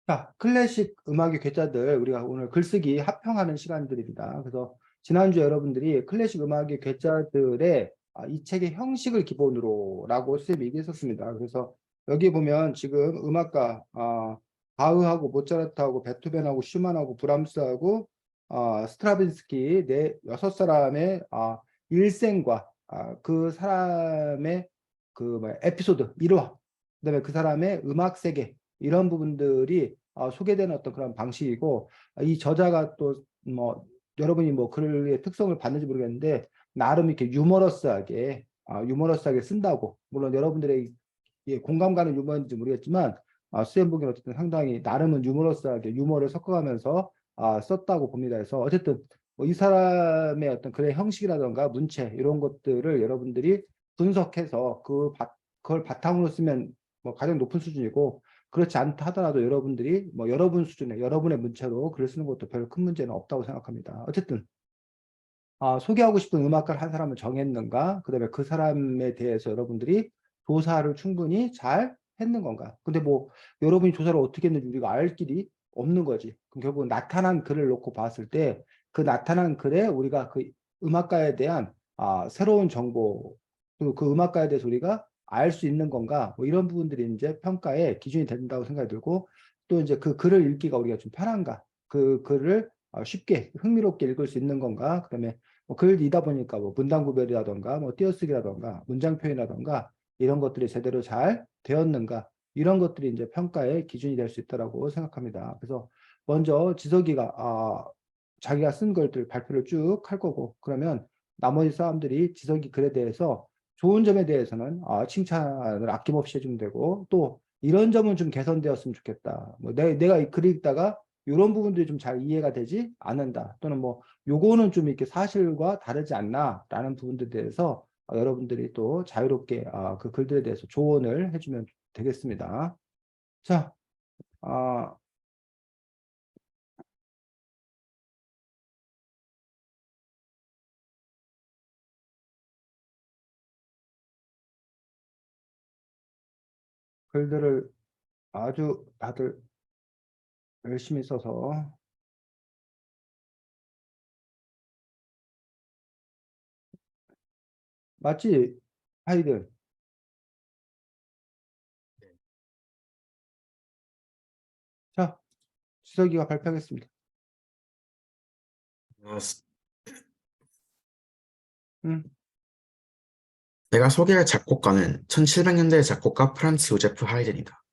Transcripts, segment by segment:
자, 클래식 음악의 괴짜들, 우리가 오늘 글쓰기 합평하는 시간들입니다. 그래서 지난주에 여러분들이 클래식 음악의 괴짜들의 이 책의 형식을 기본으로라고 선생님이 얘기했었습니다. 그래서 여기 보면 지금 음악가, 바흐하고 모차르트하고 베토벤하고 슈만하고 브람스하고 스트라빈스키 여섯 사람의 일생과 그 사람의 에피소드, 일화, 그다음에 그 사람의 음악 세계, 이런 부분들이 소개되는 어떤 그런 방식이고, 이 저자가 또 뭐 여러분이 뭐 글의 특성을 봤는지 모르겠는데 나름 이렇게 유머러스하게 쓴다고. 물론 여러분들의 공감 가는 유머인지 모르겠지만 수യം 보기는 어쨌든 상당히 나름은 유머러스하게 유머를 섞어가면서 썼다고 봅니다. 그래서 어쨌든 뭐이 사람의 어떤 글의 형식이라던가 문체 이런 것들을 여러분들이 분석해서 그걸 바탕으로 쓰면 뭐 가장 높은 수준이고, 그렇지 않다 하더라도 여러분들이 뭐 여러분 수준의 여러분의 문체로 글을 쓰는 것도 별 큰 문제는 없다고 생각합니다. 어쨌든 소개하고 싶은 음악가를 한 사람을 정했는가, 그다음에 그 사람에 대해서 여러분들이 조사를 충분히 잘 했는 건가. 근데 뭐 여러분이 조사를 어떻게 했는지 우리가 알 길이 없는 거지. 그럼 결국 나타난 글을 놓고 봤을 때 그 나타난 글에 우리가 그 음악가에 대한 새로운 정보, 그리고 그 음악가에 대해서 우리가 알 수 있는 건가, 뭐 이런 부분들이 이제 평가의 기준이 된다고 생각이 들고, 또 이제 그 글을 읽기가 우리가 좀 편한가, 그 글을 쉽게 흥미롭게 읽을 수 있는 건가, 그다음에 글 읽다 보니까 뭐 문단 구별이라던가 뭐 띄어쓰기라던가 문장 표현이라던가 이런 것들이 제대로 잘 되었는가, 이런 것들이 이제 평가의 기준이 될 수 있다라고 생각합니다. 그래서 먼저 지석이가 자기가 쓴 글들 발표를 쭉 할 거고, 그러면 나머지 사람들이 지석이 글에 대해서 좋은 점에 대해서는 칭찬을 아낌없이 해주면 되고, 또 이런 점은 좀 개선되었으면 좋겠다. 뭐 내가 이 글을 읽다가 이런 부분들이 좀 잘 이해가 되지 않는다, 또는 뭐 요거는 좀 이렇게 사실과 다르지 않나라는 부분들에 대해서 여러분들이 또 자유롭게 그 글들에 대해서 조언을 해주면 되겠습니다. 자, 아, 글들을 아주 다들 열심히 써서 맞지? 하이든. 자, 지석이가 발표하겠습니다. 어, 음, 내가 소개할 작곡가는 1700년대의 작곡가 프란츠 요제프 하이든이다.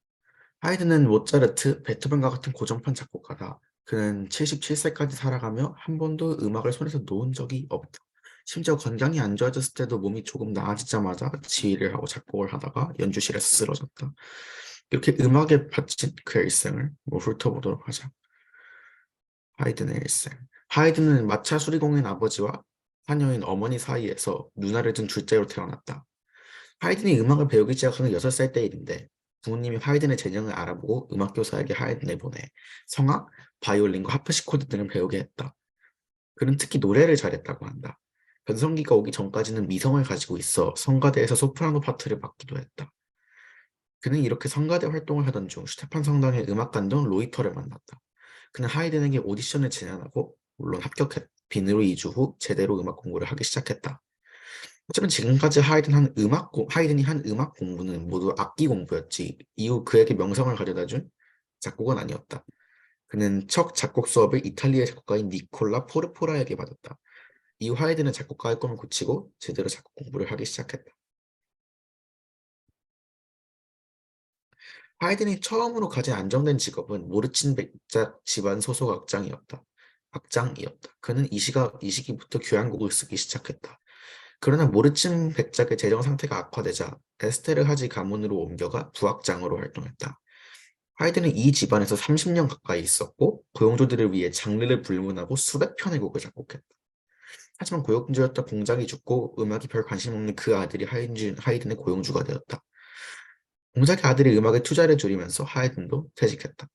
하이든은 모차르트, 베토벤과 같은 고전판 작곡가다. 그는 77세까지 살아가며 한 번도 음악을 손에서 놓은 적이 없다. 심지어 건강이 안 좋아졌을 때도 몸이 조금 나아지자마자 지휘를 하고 작곡을 하다가 연주실에서 쓰러졌다. 이렇게 음악에 바친 그의 일생을 훑어보도록 하자. 하이든의 일생. 하이든은 마차 수리공인 아버지와 하녀인 어머니 사이에서 누나를 둔 둘째로 태어났다. 하이든이 음악을 배우기 시작한 건 6살 때 일인데, 부모님이 하이든의 재능을 알아보고 음악교사에게 하이든을 보내 성악, 바이올린과 하프시코드 등을 배우게 했다. 그는 특히 노래를 잘했다고 한다. 변성기가 오기 전까지는 미성을 가지고 있어 성가대에서 소프라노 파트를 맡기도 했다. 그는 이렇게 성가대 활동을 하던 중 슈테판 성당의 음악감독 로이터를 만났다. 그는 하이든에게 오디션을 제안하고 물론 합격했. 빈으로 2주 후 제대로 음악 공부를 하기 시작했다. 하지만 지금까지 하이든이 한 음악 공부는 모두 악기 공부였지, 이후 그에게 명성을 가져다준 작곡은 아니었다. 그는 첫 작곡 수업을 이탈리아 작곡가인 니콜라 포르포라에게 받았다. 이후 하이든은 작곡가의 꿈을 고치고 제대로 작곡 공부를 하기 시작했다. 하이든이 처음으로 가진 안정된 직업은 모르친 백작 집안 소속 악장이었다. 그는 이 시기부터 교향곡을 쓰기 시작했다. 그러나 모르친 백작의 재정 상태가 악화되자 에스테르하지 가문으로 옮겨가 부악장으로 활동했다. 하이든은 이 집안에서 30년 가까이 있었고 고용주들을 위해 장르를 불문하고 수백 편의 곡을 작곡했다. 하지만 고용주였던 공장이 죽고 음악이 별 관심 없는 그 아들이 하이든의 고용주가 되었다. 공작의 아들이 음악에 투자를 줄이면서 하이든도 퇴직했다.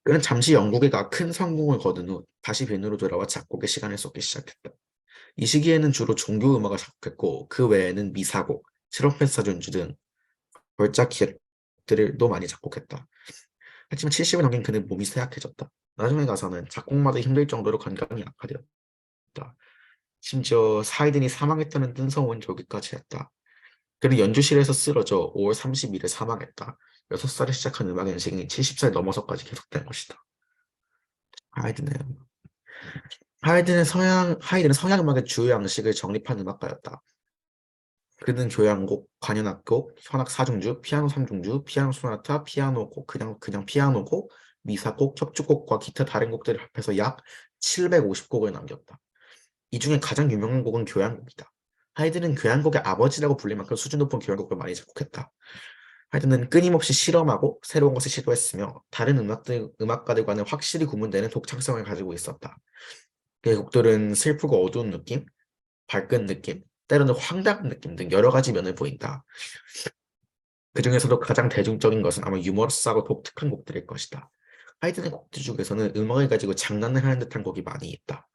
그는 잠시 영국에 가 큰 성공을 거둔 후 다시 벤으로 돌아와 작곡에 시간을 쏟기 시작했다. 이 시기에는 주로 종교 음악을 작곡했고 그 외에는 미사곡, 트럼펫 사전주 등 걸작 기획들도 많이 작곡했다. 하지만 70을 넘긴 그는 몸이 쇠약해졌다. 나중에 가서는 작곡마다 힘들 정도로 건강이 악화되었다. 심지어 하이든이 사망했다는 뜬금없는 조기까지 했다. 그는 연주실에서 쓰러져 5월 30일에 사망했다. 6살에 시작한 음악 연식이 70살 넘어서까지 계속된 것이다. 하이든은 하이든은 서양 음악의 주요 양식을 정립한 음악가였다. 그는 교향곡, 관현악곡, 현악 사중주, 피아노 삼중주, 피아노 소나타, 피아노곡, 그냥 피아노곡, 미사곡, 협주곡과 기타 다른 곡들을 합해서 약 750곡을 남겼다. 이 중에 가장 유명한 곡은 교향곡이다. 하이든은 교향곡의 아버지라고 불릴 만큼 수준 높은 교향곡을 많이 작곡했다. 하이든은 끊임없이 실험하고 새로운 것을 시도했으며 다른 음악가들과는 확실히 구분되는 독창성을 가지고 있었다. 그의 곡들은 슬프고 어두운 느낌, 밝은 느낌, 때로는 황당한 느낌 등 여러 가지 면을 보인다. 그 중에서도 가장 대중적인 것은 아마 유머러스하고 독특한 곡들일 것이다. 하이든의 곡들 중에서는 음악을 가지고 장난을 하는 듯한 곡이 많이 있다.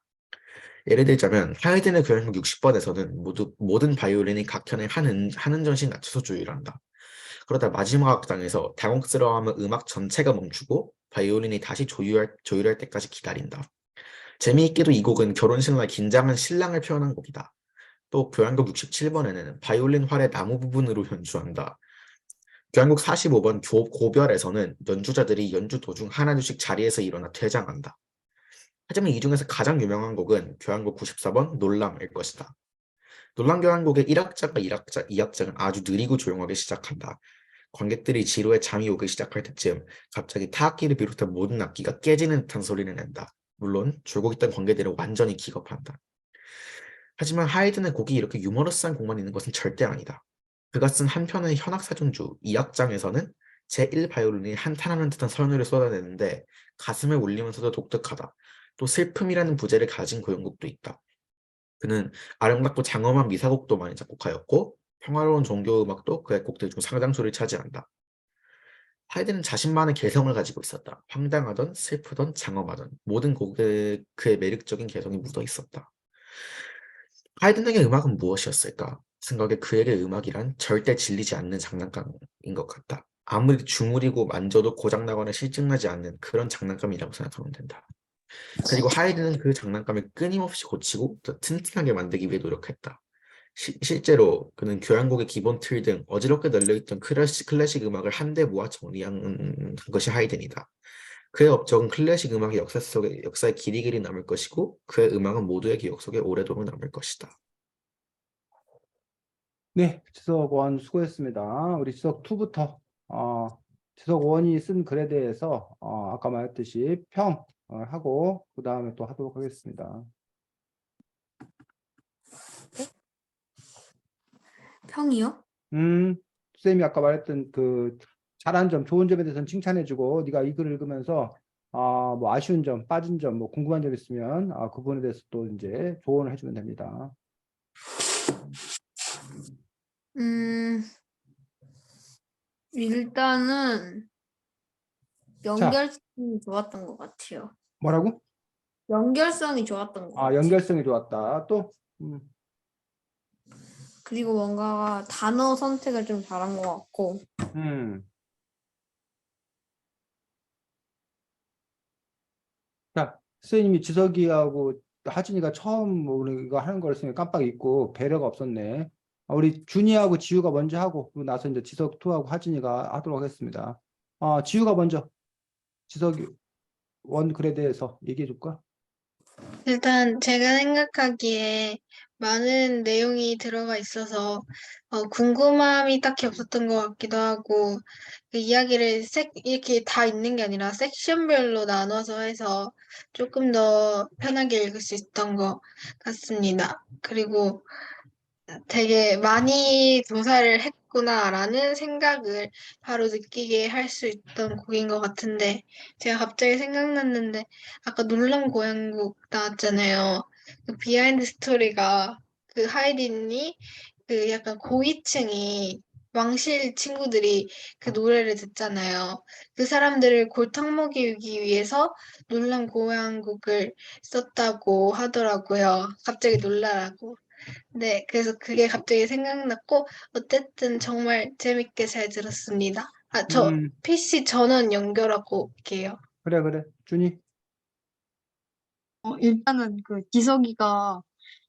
예를 들자면 하이든의 교향곡 60번에서는 모든 바이올린이 각현을 한 음전씩 낮춰서 조율한다. 그러다 마지막 악장에서 당혹스러워하면 음악 전체가 멈추고 바이올린이 다시 조율할 때까지 기다린다. 재미있게도 이 곡은 결혼식 날 긴장한 신랑을 표현한 곡이다. 또 교향곡 67번에는 바이올린 활의 나무 부분으로 연주한다. 교향곡 45번 고별에서는 연주자들이 연주 도중 하나둘씩 자리에서 일어나 퇴장한다. 하지만 이 중에서 가장 유명한 곡은 교향곡 94번 놀람일 것이다. 놀람 교향곡의 1악자가 2악자는 아주 느리고 조용하게 시작한다. 관객들이 지루해 잠이 오기 시작할 때쯤 갑자기 타악기를 비롯한 모든 악기가 깨지는 듯한 소리를 낸다. 물론 졸고 있던 관객들은 완전히 기겁한다. 하지만 하이든의 곡이 이렇게 유머러스한 곡만 있는 것은 절대 아니다. 그가 쓴 한편의 현악사중주 2악장에서는 제1바이올린이 한탄하는 듯한 선율을 쏟아내는데 가슴을 울리면서도 독특하다. 또 슬픔이라는 부제를 가진 고연곡도 있다. 그는 아름답고 장엄한 미사곡도 많이 작곡하였고 평화로운 종교음악도 그의 곡들 중 상당수를 차지한다. 하이든은 자신만의 개성을 가지고 있었다. 황당하던 슬프던 장엄하던 모든 곡에 그의 매력적인 개성이 묻어 있었다. 하이든에게 음악은 무엇이었을까? 생각에 그에게 음악이란 절대 질리지 않는 장난감인 것 같다. 아무리 주무리고 만져도 고장나거나 실증나지 않는 그런 장난감이라고 생각하면 된다. 그리고 하이든은 그 장난감을 끊임없이 고치고 더 튼튼하게 만들기 위해 노력했다. 실제로 그는 교향곡의 기본 틀 등 어지럽게 널려있던 클래식 음악을 한데 모아 정리한 것이 하이든이다. 그의 업적은 클래식 음악의 역사에 길이 남을 것이고 그의 음악은 모두의 기억 속에 오래도록 남을 것이다. 네, 지석 원 수고했습니다. 우리 지석 2부터 지석 원이 쓴 글에 대해서 아까 말했듯이 하고 그 다음에 또 하도록 하겠습니다. 평이요? 쌤이 아까 말했던 그 잘한 점, 좋은 점에 대해서는 칭찬해주고 네가 이 글을 읽으면서 뭐 아쉬운 점, 빠진 점, 뭐 궁금한 점 있으면 그 부분에 대해서 또 이제 조언을 해주면 됩니다. 일단은 자, 연결성이 좋았던 것 같아요. 뭐라고? 연결성이 좋았던 것 같아요. 연결성이 좋았다. 또 그리고 뭔가 단어 선택을 좀 잘한 것 같고. 자, 선생님이 지석이하고 하진이가 처음 우리가 하는 걸 쓰니 깜빡 잊고 배려가 없었네. 우리 준이하고 지우가 먼저 하고 그리고 나서 이제 지석 투하고 하진이가 하도록 하겠습니다. 지우가 먼저 지석이 원 글에 대해서 얘기해 줄까? 일단 제가 생각하기에 많은 내용이 들어가 있어서 궁금함이 딱히 없었던 것 같기도 하고 그 이야기를 이렇게 다 있는 게 아니라 섹션별로 나눠서 해서 조금 더 편하게 읽을 수 있었던 것 같습니다. 그리고 되게 많이 조사를 했구나라는 생각을 바로 느끼게 할 수 있던 곡인 것 같은데, 제가 갑자기 생각났는데, 아까 놀람 고양국 나왔잖아요. 그 비하인드 스토리가 그 하이딘이 그 약간 고위층이 왕실 친구들이 그 노래를 듣잖아요. 그 사람들을 골탕 먹이기 위해서 놀람 고양국을 썼다고 하더라고요. 갑자기 놀라라고. 네, 그래서 그게 갑자기 생각났고, 어쨌든 정말 재밌게 잘 들었습니다. 저 음, PC 전원 연결하고 올게요. 그래. 준이. 일단은 그 지석이가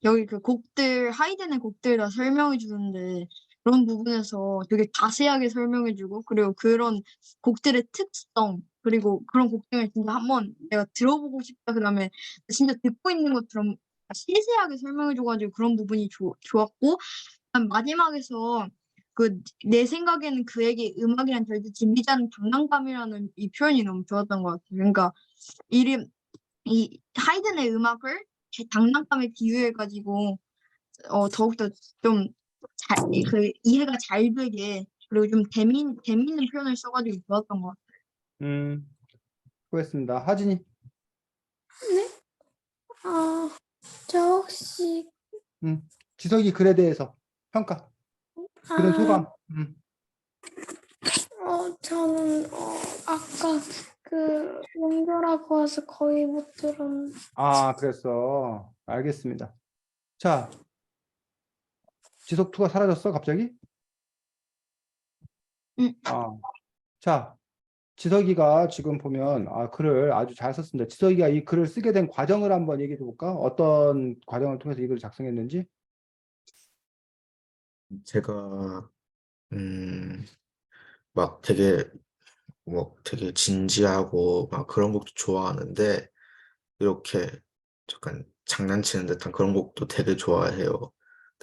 여기 그 곡들, 하이든의 곡들 다 설명해 주는데 그런 부분에서 되게 자세하게 설명해 주고 그리고 그런 곡들의 특성 그리고 그런 곡들을 진짜 한번 내가 들어보고 싶다 그다음에 진짜 듣고 있는 것처럼 세세하게 설명해 줘가지고 그런 부분이 좋았고 마지막에서 그 내 생각에는 그에게 음악이란 절대 진리지 않은 장난감이라는 이 표현이 너무 좋았던 것 같아요. 그러니까 이름 이 하이든의 음악을 장난감에 비유해가지고 더욱더 좀 그 이해가 잘 되게 그리고 좀 재미있는 표현을 써가지고 좋았던 것 같아요. 음, 수고했습니다. 하진이. 저 혹시 지석이 글에 대해서 평가. 그런 소감. 저는 아까 그 연결하고 와서 거의 못 들었는데. 그랬어. 알겠습니다. 자, 지석2가 사라졌어, 갑자기? 응. 자, 지석이가 지금 보면 글을 아주 잘 썼습니다. 지석이가 이 글을 쓰게 된 과정을 한번 얘기해 볼까? 어떤 과정을 통해서 이 글을 작성했는지? 제가 막 되게 되게 진지하고 막 그런 곡도 좋아하는데 이렇게 약간 장난치는 듯한 그런 곡도 되게 좋아해요.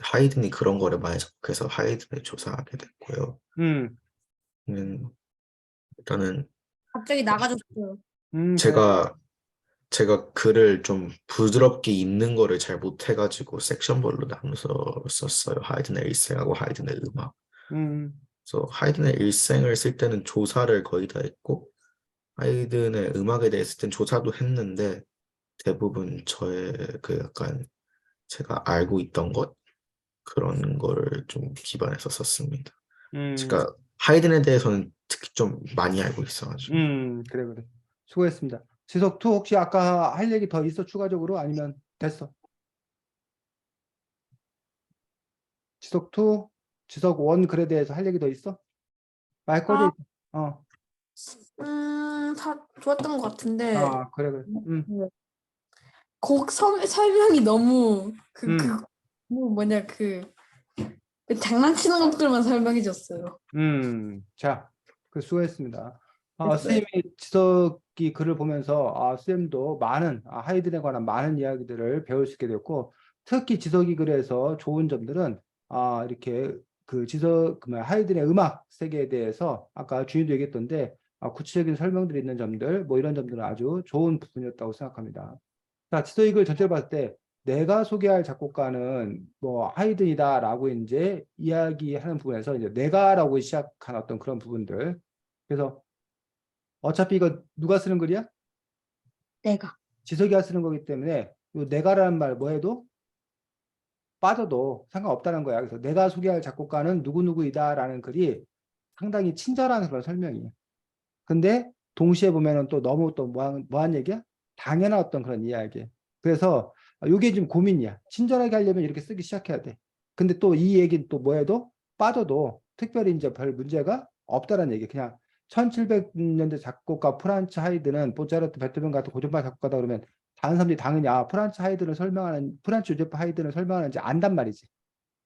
하이든이 그런 거를 많이 접해서 하이든을 조사하게 됐고요. 음, 일단은 갑자기 나가졌어요. 그래. 제가 글을 좀 부드럽게 읽는 거를 잘 못해가지고 섹션별로 나눠서 썼어요. 하이든의 일생하고 하이든의 음악. 음, 그래서 하이든의 일생을 쓸 때는 조사를 거의 다 했고 하이든의 음악에 대해 쓸 땐 조사도 했는데 대부분 저의 그 약간 제가 알고 있던 것 그런 거를 좀 기반해서 썼습니다. 음, 제가 하이든에 대해서는 특히 좀 많이 알고 있어가지고 그래. 수고했습니다. 지석2 혹시 아까 할 얘기 더 있어, 추가적으로? 아니면 됐어? 지석2, 지석1 글에 대해서 할 얘기 더 있어? 말 꺼져 있어. 다 좋았던 것 같은데 그래. 곡 설명이 너무 음. 뭐냐 그 장난치는 것들만 설명해줬어요. 자, 수고했습니다. 됐어요. 선생님이 지석이 글을 보면서 쌤도 많은 하이든에 관한 많은 이야기들을 배울 수 있게 되었고 특히 지석이 글에서 좋은 점들은 이렇게 그 하이든의 음악 세계에 대해서 아까 주인도 얘기했던데 구체적인 설명들이 있는 점들 뭐 이런 점들은 아주 좋은 부분이었다고 생각합니다. 자, 지도이 글 전체를 봤을 때 내가 소개할 작곡가는 뭐 하이든이다라고 이제 이야기하는 부분에서 이제 내가라고 시작한 어떤 그런 부분들. 그래서 어차피 이거 누가 쓰는 글이야? 내가 지석이가 쓰는 거기 때문에 이 내가라는 말 뭐해도 빠져도 상관없다는 거야. 그래서 내가 소개할 작곡가는 누구누구이다라는 글이 상당히 친절한 그런 설명이에요. 근데 동시에 보면은 또 너무 또 뭐한 얘기야? 당연한 어떤 그런 이야기. 그래서 이게 좀 고민이야. 친절하게 하려면 이렇게 쓰기 시작해야 돼. 근데 또 이 얘기는 또 뭐해도 빠져도 특별히 이제 별 문제가 없다는 얘기. 그냥 1700년대 작곡가 프란츠 하이드는 모차르트, 베토벤 같은 고전파 작곡가다 그러면 다른 사람들이 당연히 프란츠 요제프 하이든을 설명하는지 안단 말이지.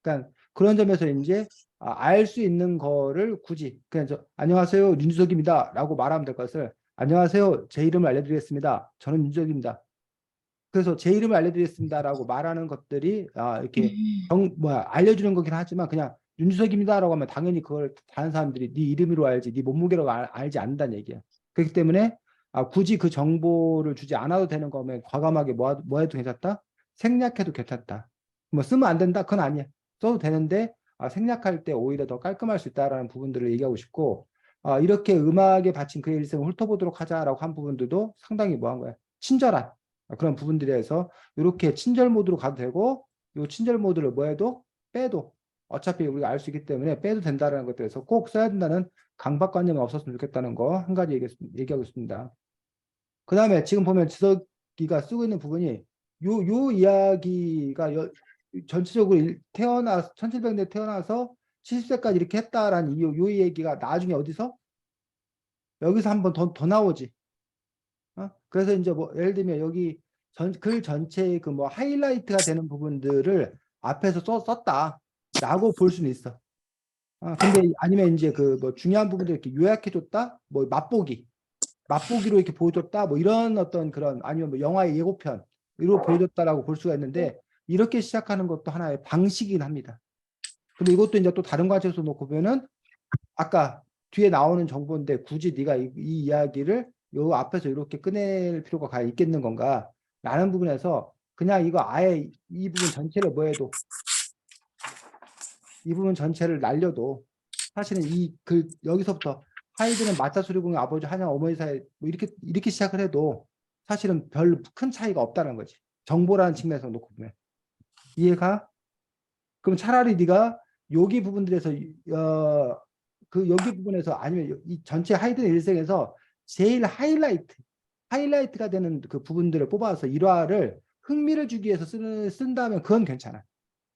그러니까 그런 점에서 이제 알 수 있는 거를 굳이 그냥 안녕하세요 윤주석입니다라고 말하면 될 것을 안녕하세요 제 이름을 알려드리겠습니다. 저는 윤주석입니다. 그래서 제 이름을 알려드리겠습니다라고 말하는 것들이 이렇게 알려주는 거긴 하지만 그냥 윤주석입니다라고 하면 당연히 그걸 다른 사람들이 네 이름으로 알지 네 몸무게로 알지 않는다는 얘기야. 그렇기 때문에 굳이 그 정보를 주지 않아도 되는 거면 과감하게 뭐 해도 괜찮다? 생략해도 괜찮다. 뭐 쓰면 안 된다? 그건 아니야. 써도 되는데 생략할 때 오히려 더 깔끔할 수 있다라는 부분들을 얘기하고 싶고 이렇게 음악에 바친 그의 일생을 훑어보도록 하자라고 한 부분들도 상당히 뭐한 거야. 친절한 그런 부분들에서 이렇게 친절 모드로 가도 되고 이 친절 모드를 뭐해도 빼도 어차피 우리가 알 수 있기 때문에 빼도 된다는 것들에서 꼭 써야 된다는 강박관념이 없었으면 좋겠다는 거 한 가지 얘기하고 있습니다. 그 다음에 지금 보면 지석이가 쓰고 있는 부분이 요 이야기가 전체적으로 1700년대 태어나서 70세까지 이렇게 했다라는 요 얘기가 나중에 어디서 여기서 한 번 더 나오지. 그래서 이제 뭐 예를 들면 여기 글 전체의 그 뭐 하이라이트가 되는 부분들을 앞에서 썼다라고 볼 수는 있어. 근데 아니면 이제 그 뭐 중요한 부분들 이렇게 요약해줬다, 뭐 맛보기로 이렇게 보여줬다, 뭐 이런 어떤 그런 아니면 뭐 영화의 예고편으로 보여줬다라고 볼 수가 있는데 이렇게 시작하는 것도 하나의 방식이긴 합니다. 근데 이것도 이제 또 다른 관점에서 놓고 보면은 아까 뒤에 나오는 정보인데 굳이 네가 이 이야기를 요 앞에서 이렇게 꺼낼 필요가 과연 있겠는 건가? 라는 부분에서 그냥 이거 아예 이 부분 전체를 뭐 해도 이 부분 전체를 날려도 사실은 이 글 여기서부터 하이드는 마차수리공의 아버지 한양 어머니 사이 뭐 이렇게 시작을 해도 사실은 별 큰 차이가 없다는 거지. 정보라는 측면에서 놓고 보면 이해가? 그럼 차라리 네가 여기 부분들에서 그 여기 부분에서 아니면 이 전체 하이든의 일생에서 제일 하이라이트가 되는 그 부분들을 뽑아서 일화를 흥미를 주기 위해서 쓴다면 그건 괜찮아.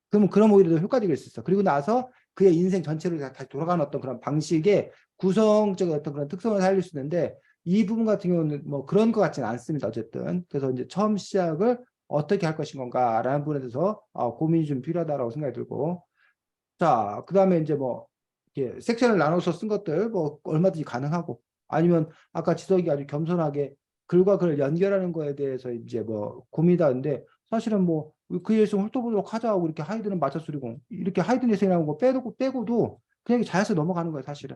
그럼 오히려 더 효과적일 수 있어. 그리고 나서 그의 인생 전체를 다시 돌아가는 어떤 그런 방식의 구성적인 어떤 그런 특성을 살릴 수 있는데 이 부분 같은 경우는 뭐 그런 것 같지는 않습니다. 어쨌든 그래서 이제 처음 시작을 어떻게 할 것인 건가라는 부분에 대해서 고민이 좀 필요하다라고 생각이 들고 자, 그다음에 이제 뭐 이렇게 섹션을 나눠서 쓴 것들 뭐 얼마든지 가능하고 아니면 아까 지석이 아주 겸손하게 글과 글을 연결하는 거에 대해서 이제 뭐 고민이 하는데 사실은 뭐 그 예성 훑어보도록 하자고 이렇게 하이든은 맞춰수리고 이렇게 하이든 예성이라는 거 빼고도 그냥 자연스레 넘어가는 거예요 사실은.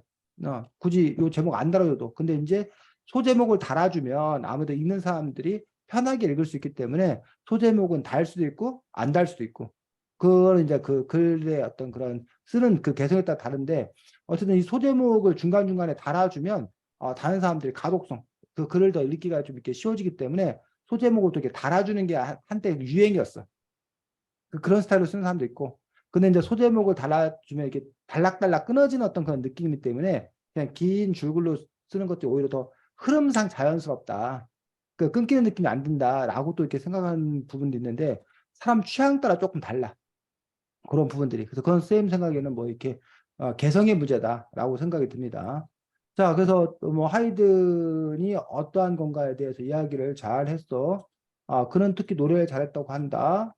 굳이 요 제목 안 달아줘도 근데 이제 소제목을 달아주면 아무래도 읽는 사람들이 편하게 읽을 수 있기 때문에 소제목은 달 수도 있고 안 달 수도 있고 그거는 이제 그 글의 어떤 그런 쓰는 그 개성에 따라 다른데 어쨌든 이 소제목을 중간중간에 달아주면 다른 사람들이 가독성 그 글을 더 읽기가 좀 이렇게 쉬워지기 때문에 소제목을 또 이렇게 달아주는 게 한때 유행이었어. 그런 스타일로 쓰는 사람도 있고 근데 이제 소제목을 달아주면 이렇게 달락달락 끊어지는 어떤 그런 느낌이기 때문에 그냥 긴 줄글로 쓰는 것도 오히려 더 흐름상 자연스럽다. 그 끊기는 느낌이 안 든다라고 또 이렇게 생각하는 부분도 있는데 사람 취향 따라 조금 달라. 그런 부분들이. 그래서 그건 쌤 생각에는 뭐 이렇게 개성의 문제다라고 생각이 듭니다. 자, 그래서 뭐 하이든이 어떠한 건가에 대해서 이야기를 잘 했어. 그는 특히 노래를 잘했다고 한다.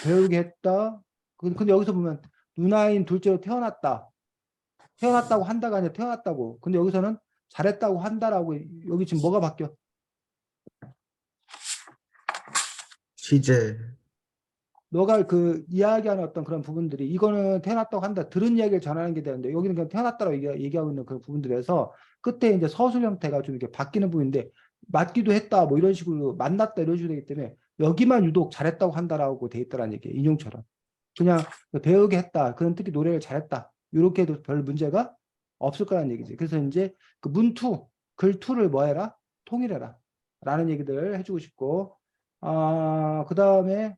배우게 했다. 근데 여기서 보면 누나인 둘째로 태어났다. 태어났다고 한다가 아니라 태어났다고. 근데 여기서는 잘했다고 한다라고 여기 지금 뭐가 바뀌어? 시제. 너가 그 이야기하는 어떤 그런 부분들이 이거는 태어났다고 한다. 들은 이야기를 전하는 게 되는데 여기는 그냥 태어났다고 얘기하고 있는 그런 부분들에서 끝에 이제 서술 형태가 좀 이렇게 바뀌는 부분인데 맞기도 했다 뭐 이런 식으로 만났다 이런 식으로 되기 때문에 여기만 유독 잘했다고 한다라고 돼 있다라는 얘기예요. 인용처럼. 그냥 배우게 했다. 그는 특히 노래를 잘했다. 이렇게 해도 별 문제가 없을 거라는 얘기지. 그래서 이제 그 문투, 글투를 뭐 해라? 통일해라. 라는 얘기들 해주고 싶고 그 다음에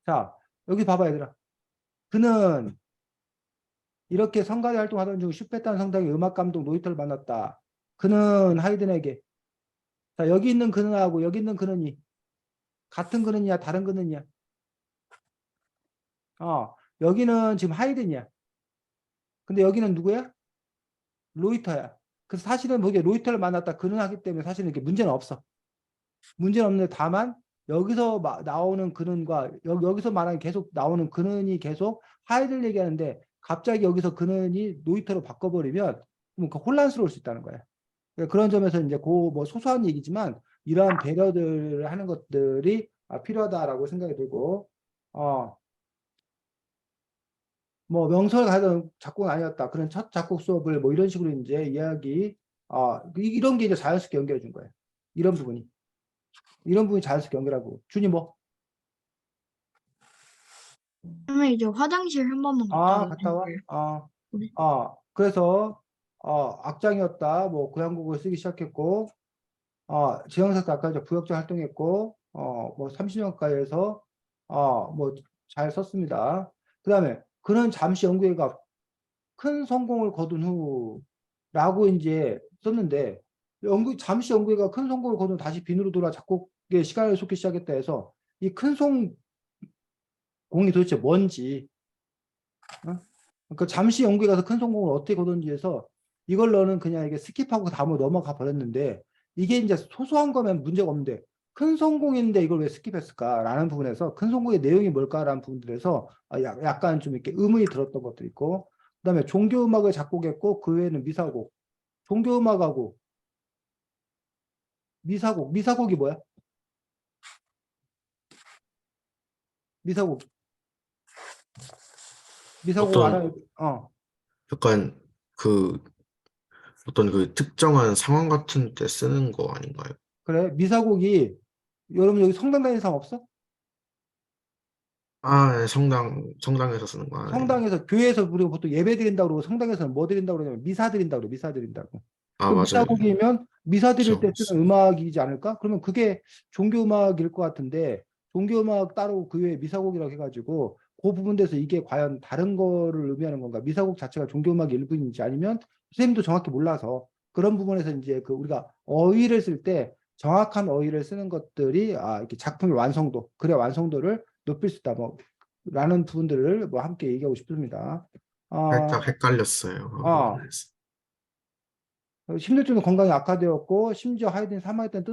자, 여기 봐봐, 얘들아. 그는 이렇게 성가대 활동하던 중 슈페탄 성당의 음악 감독 노이터를 만났다. 그는 하이든에게 자, 여기 있는 그는하고 여기 있는 그는이 같은 그는이야, 다른 그는이야? 여기는 지금 하이든이야. 근데 여기는 누구야? 로이터야. 그래서 사실은 그게 로이터를 만났다 그는 하기 때문에 사실은 이렇게 문제는 없어. 문제는 없는데 다만 여기서 나오는 그는과 여기서 말하는 계속 나오는 그는이 계속 하이든을 얘기하는데 갑자기 여기서 그는이 노이터로 바꿔버리면 그 혼란스러울 수 있다는 거야. 그러니까 그런 점에서 이제 뭐 소소한 얘기지만 이러한 배려들을 하는 것들이 필요하다라고 생각이 들고 뭐 명설 가던 작곡은 아니었다. 그런 첫 작곡 수업을 뭐 이런 식으로 이제 이야기 이런 게 이제 자연스럽게 연결해 준 거예요. 이런 부분이 자연스럽게 연결하고 준이 뭐 그러면 이제 화장실 한 번만 갔다 와도 갔다 와. 되나요? 네. 그래서 악장이었다. 뭐 고향국을 쓰기 시작했고 지정사도 아까 이제 부역자 활동했고 뭐 30년가에서 뭐 잘 썼습니다. 그다음에 그는 잠시 연구회가 큰 성공을 거둔 후라고 이제 썼는데 잠시 연구회가 큰 성공을 거둔 다시 빈으로 돌아 작곡에 시간을 쏟기 시작했다 해서 이 큰 성공이 도대체 뭔지 그 잠시 연구에 가서 큰 성공을 어떻게 거뒀는지 해서 이걸 너는 그냥 이게 스킵하고 다음으로 넘어가 버렸는데 이게 이제 소소한 거면 문제가 없는데 큰 성공인데 이걸 왜 스킵했을까라는 부분에서 큰 성공의 내용이 뭘까라는 부분들에서 약간 좀 이렇게 의문이 들었던 것도 있고 그다음에 종교음악을 작곡했고 그 외에는 미사곡, 종교음악하고 미사곡이 뭐야? 미사곡 어떤 알아요? 약간 그 어떤 그 특정한 상황 같은 때 쓰는 거 아닌가요? 그래 미사곡이 여러분 여기 성당 다니는 사람 없어? 아, 네, 성당에서 쓰는 거. 아, 네. 성당에서 교회에서 우리가 보통 예배 드린다고 그러고 성당에서는 뭐 드린다고 그러냐면 미사 드린다고 그래 미사 드린다고. 아, 그 맞아요. 미사곡이면 미사 드릴 때 그렇죠. 쓰는 음악이지 않을까? 그러면 그게 종교음악일 것 같은데 종교음악 따로 그 외에 미사곡이라고 해가지고 그 부분에서 이게 과연 다른 거를 의미하는 건가? 미사곡 자체가 종교음악의 일부인지 아니면 선생님도 정확히 몰라서 그런 부분에서 이제 그 우리가 어휘를 쓸 때 정확한 어휘를 쓰는 것들이 이렇게 작품의 완성도, 글의 완성도를 높일 수 있다. 뭐 라는 부분들을 뭐 함께 얘기하고 싶습니다. 아, 살짝 헷갈렸어요. 그 아, 부분에서. 심리적으로 건강이 악화되었고 심지어 하이든이 사망했던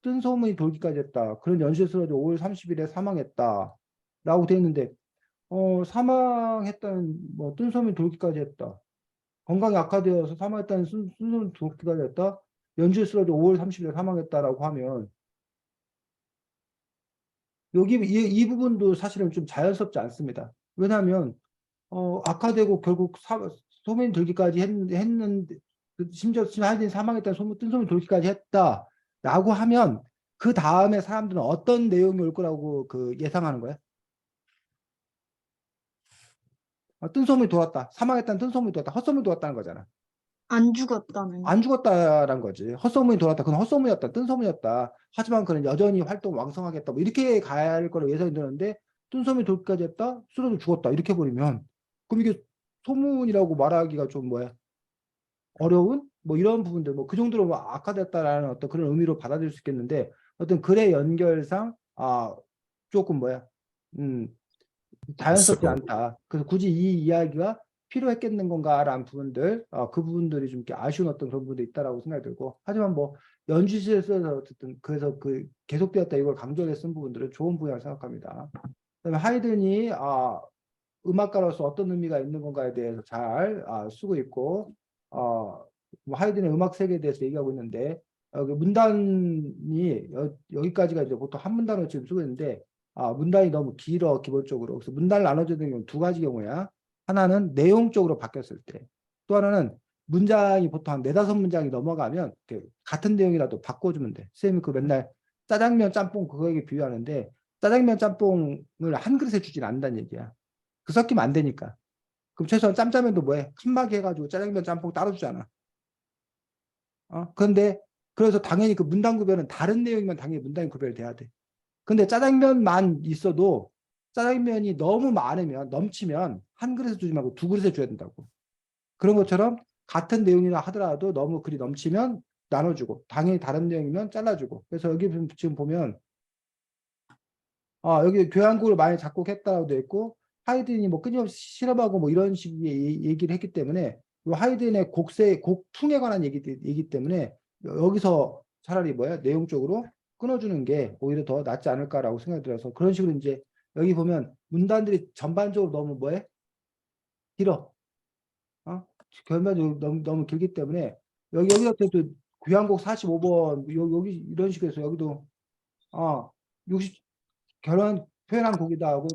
뜬소문이 돌기까지 했다. 그런 연쇄 쓰러져 5월 30일에 사망했다. 라고 되어 있는데 사망했다는 뭐 뜬소문이 돌기까지 했다. 건강이 악화되어서 사망했다는 뜬소문이 돌기까지 했다. 연쇄 쓰러져 5월 30일에 사망했다라고 하면 여기 이 부분도 사실은 좀 자연스럽지 않습니다. 왜냐하면 악화되고 결국 소문이 돌기까지 했는데 심지어 하여튼 사망했다는 뜬소문이 돌기까지 했다라고 하면 그 다음에 사람들은 어떤 내용이 올 거라고 그 예상하는 거야? 뜬소문이 돌았다. 사망했다는 뜬소문이 돌았다. 헛소문이 돌았다는 거잖아. 안 죽었다는. 안 죽었다라는 거지. 헛소문이 돌았다. 그건 헛소문이었다. 뜬소문이었다. 하지만 그는 여전히 활동 왕성하겠다. 뭐 이렇게 가야 할 거로 예상이 되는데 뜬소문이 돌기까지 했다. 쓰러져 죽었다. 이렇게 버리면 그럼 이게 소문이라고 말하기가 좀 뭐야? 어려운 뭐 이런 부분들 뭐 그 정도로 뭐 악화됐다라는 어떤 그런 의미로 받아들일 수 있겠는데 어떤 글의 연결상 조금 뭐야? 음 자연스럽지 쓰고. 않다. 그래서 굳이 이 이야기가 필요했겠는 건가라는 부분들, 그 부분들이 좀 이렇게 아쉬운 어떤 그런 부분도 있다라고 생각이 들고, 하지만 뭐 연주실에서 어쨌든 그래서 그 계속되었다 이걸 강조해 쓴 부분들은 좋은 부분이라고 생각합니다. 그다음에 하이든이 음악가로서 어떤 의미가 있는 건가에 대해서 잘 쓰고 있고, 뭐 하이든의 음악 세계에 대해서 얘기하고 있는데 여기 문단이 여기까지가 이제 보통 한 문단으로 지금 쓰고 있는데 문단이 너무 길어 기본적으로. 그래서 문단을 나눠주는 경우 두 가지 경우야. 하나는 내용적으로 바뀌었을 때, 또 하나는 문장이 보통 한 네다섯 문장이 넘어가면 같은 내용이라도 바꿔주면 돼. 선생님이 그 맨날 짜장면 짬뽕 그거에게 비유하는데 짜장면 짬뽕을 한 그릇에 주진 않는다는 얘기야. 그 섞이면 안 되니까. 그럼 최소한 짬짜면도 뭐해? 칸막이 해가지고 짜장면 짬뽕 따로 주잖아. 그런데 그래서 당연히 그 문단 구별은 다른 내용이면 당연히 문단이 구별돼야 돼. 근데 짜장면만 있어도 짜장면이 너무 많으면 넘치면 한 그릇에 주지 말고 두 그릇에 줘야 된다고. 그런 것처럼 같은 내용이라 하더라도 너무 글이 넘치면 나눠주고 당연히 다른 내용이면 잘라주고. 그래서 여기 지금 보면 여기 교향곡을 많이 작곡했다고 되어 있고 하이든이 뭐 끊임없이 실험하고 뭐 이런 식의 얘기를 했기 때문에 하이든의 곡풍에 관한 얘기 때문에 여기서 차라리 뭐야 내용적으로 끊어주는 게 오히려 더 낫지 않을까라고 생각이 들어서 그런 식으로 이제 여기 보면 문단들이 전반적으로 너무 뭐해 길어. 결말적으로 너무 길기 때문에 여기다 또 교향곡 45번 여기 이런 식으로 해서 여기도 60 결혼 표현한 곡이다 하고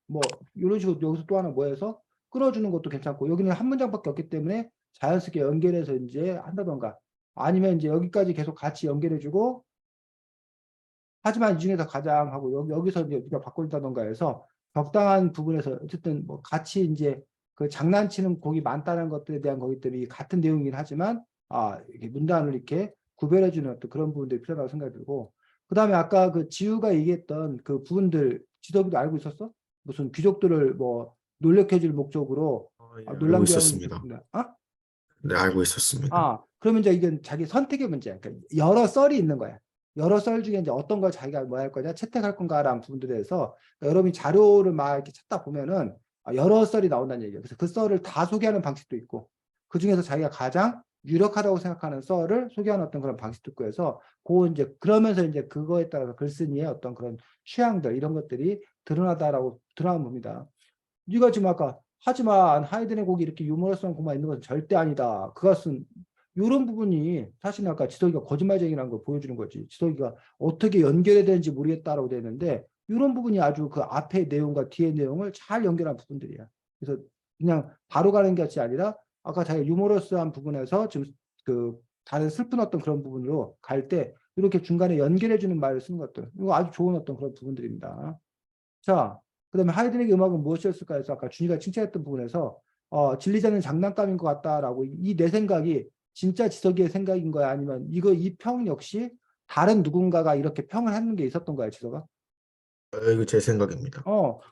뭐 이런 식으로 여기서 또 하나 뭐 해서 끌어주는 것도 괜찮고 여기는 한 문장밖에 없기 때문에 자연스럽게 연결해서 이제 한다던가 아니면 이제 여기까지 계속 같이 연결해주고 하지만 이 중에서 가장 하고 여기서 이제 우리가 바꿔준다던가 해서 적당한 부분에서 어쨌든 뭐 같이 이제 그 장난치는 곡이 많다는 것들에 대한 거기 때문에 같은 내용이긴 하지만 이렇게 문단을 이렇게 구별해주는 어떤 그런 부분들이 필요하다고 생각이 들고 그 다음에 아까 그 지우가 얘기했던 그 부분들 지덕이도 알고 있었어? 무슨 귀족들을 뭐 놀래켜줄 목적으로 예, 알고 놀람게 하는 있었습니다. 아? 네, 알고 있었습니다. 그러면 이제 이건 자기 선택의 문제야. 그러니까 여러 썰이 있는 거야. 여러 썰 중에 이제 어떤 걸 자기가 뭐 할 거냐 채택할 건가라는 부분들에 대해서 여러분이 자료를 막 이렇게 찾다 보면은 여러 썰이 나온다는 얘기예요. 그래서 그 썰을 다 소개하는 방식도 있고 그 중에서 자기가 가장 유력하다고 생각하는 썰을 소개하는 어떤 그런 방식도 있고 해서 이제 그러면서 이제 그거에 따라서 글쓴이의 어떤 그런 취향들 이런 것들이 드러나는 겁니다. 네가 지금 아까 하지만 하이든의 곡이 이렇게 유머러스한 곡만 있는 것은 절대 아니다. 그것은 이런 부분이 사실 아까 지석이가 거짓말쟁이라는 걸 보여주는 거지. 지석이가 어떻게 연결해야 되는지 모르겠다라고 되어 있는데 이런 부분이 아주 그 앞의 내용과 뒤의 내용을 잘 연결한 부분들이야. 그래서 그냥 바로 가는 것이 아니라 아까 자기가 유머러스한 부분에서 지금 그 다른 슬픈 어떤 그런 부분으로 갈 때 이렇게 중간에 연결해주는 말을 쓰는 것들. 이거 아주 좋은 어떤 그런 부분들입니다. 자, 그다음에 하이든의 음악은 무엇이었을까 해서 아까 준이가 칭찬했던 부분에서 진리지 않는 장난감인 것 같다라고 이 내 생각이 진짜 지석이의 생각인 거야 아니면 이 평 역시 다른 누군가가 이렇게 평을 하는 게 있었던 거야 지석아? 이거 제 생각입니다.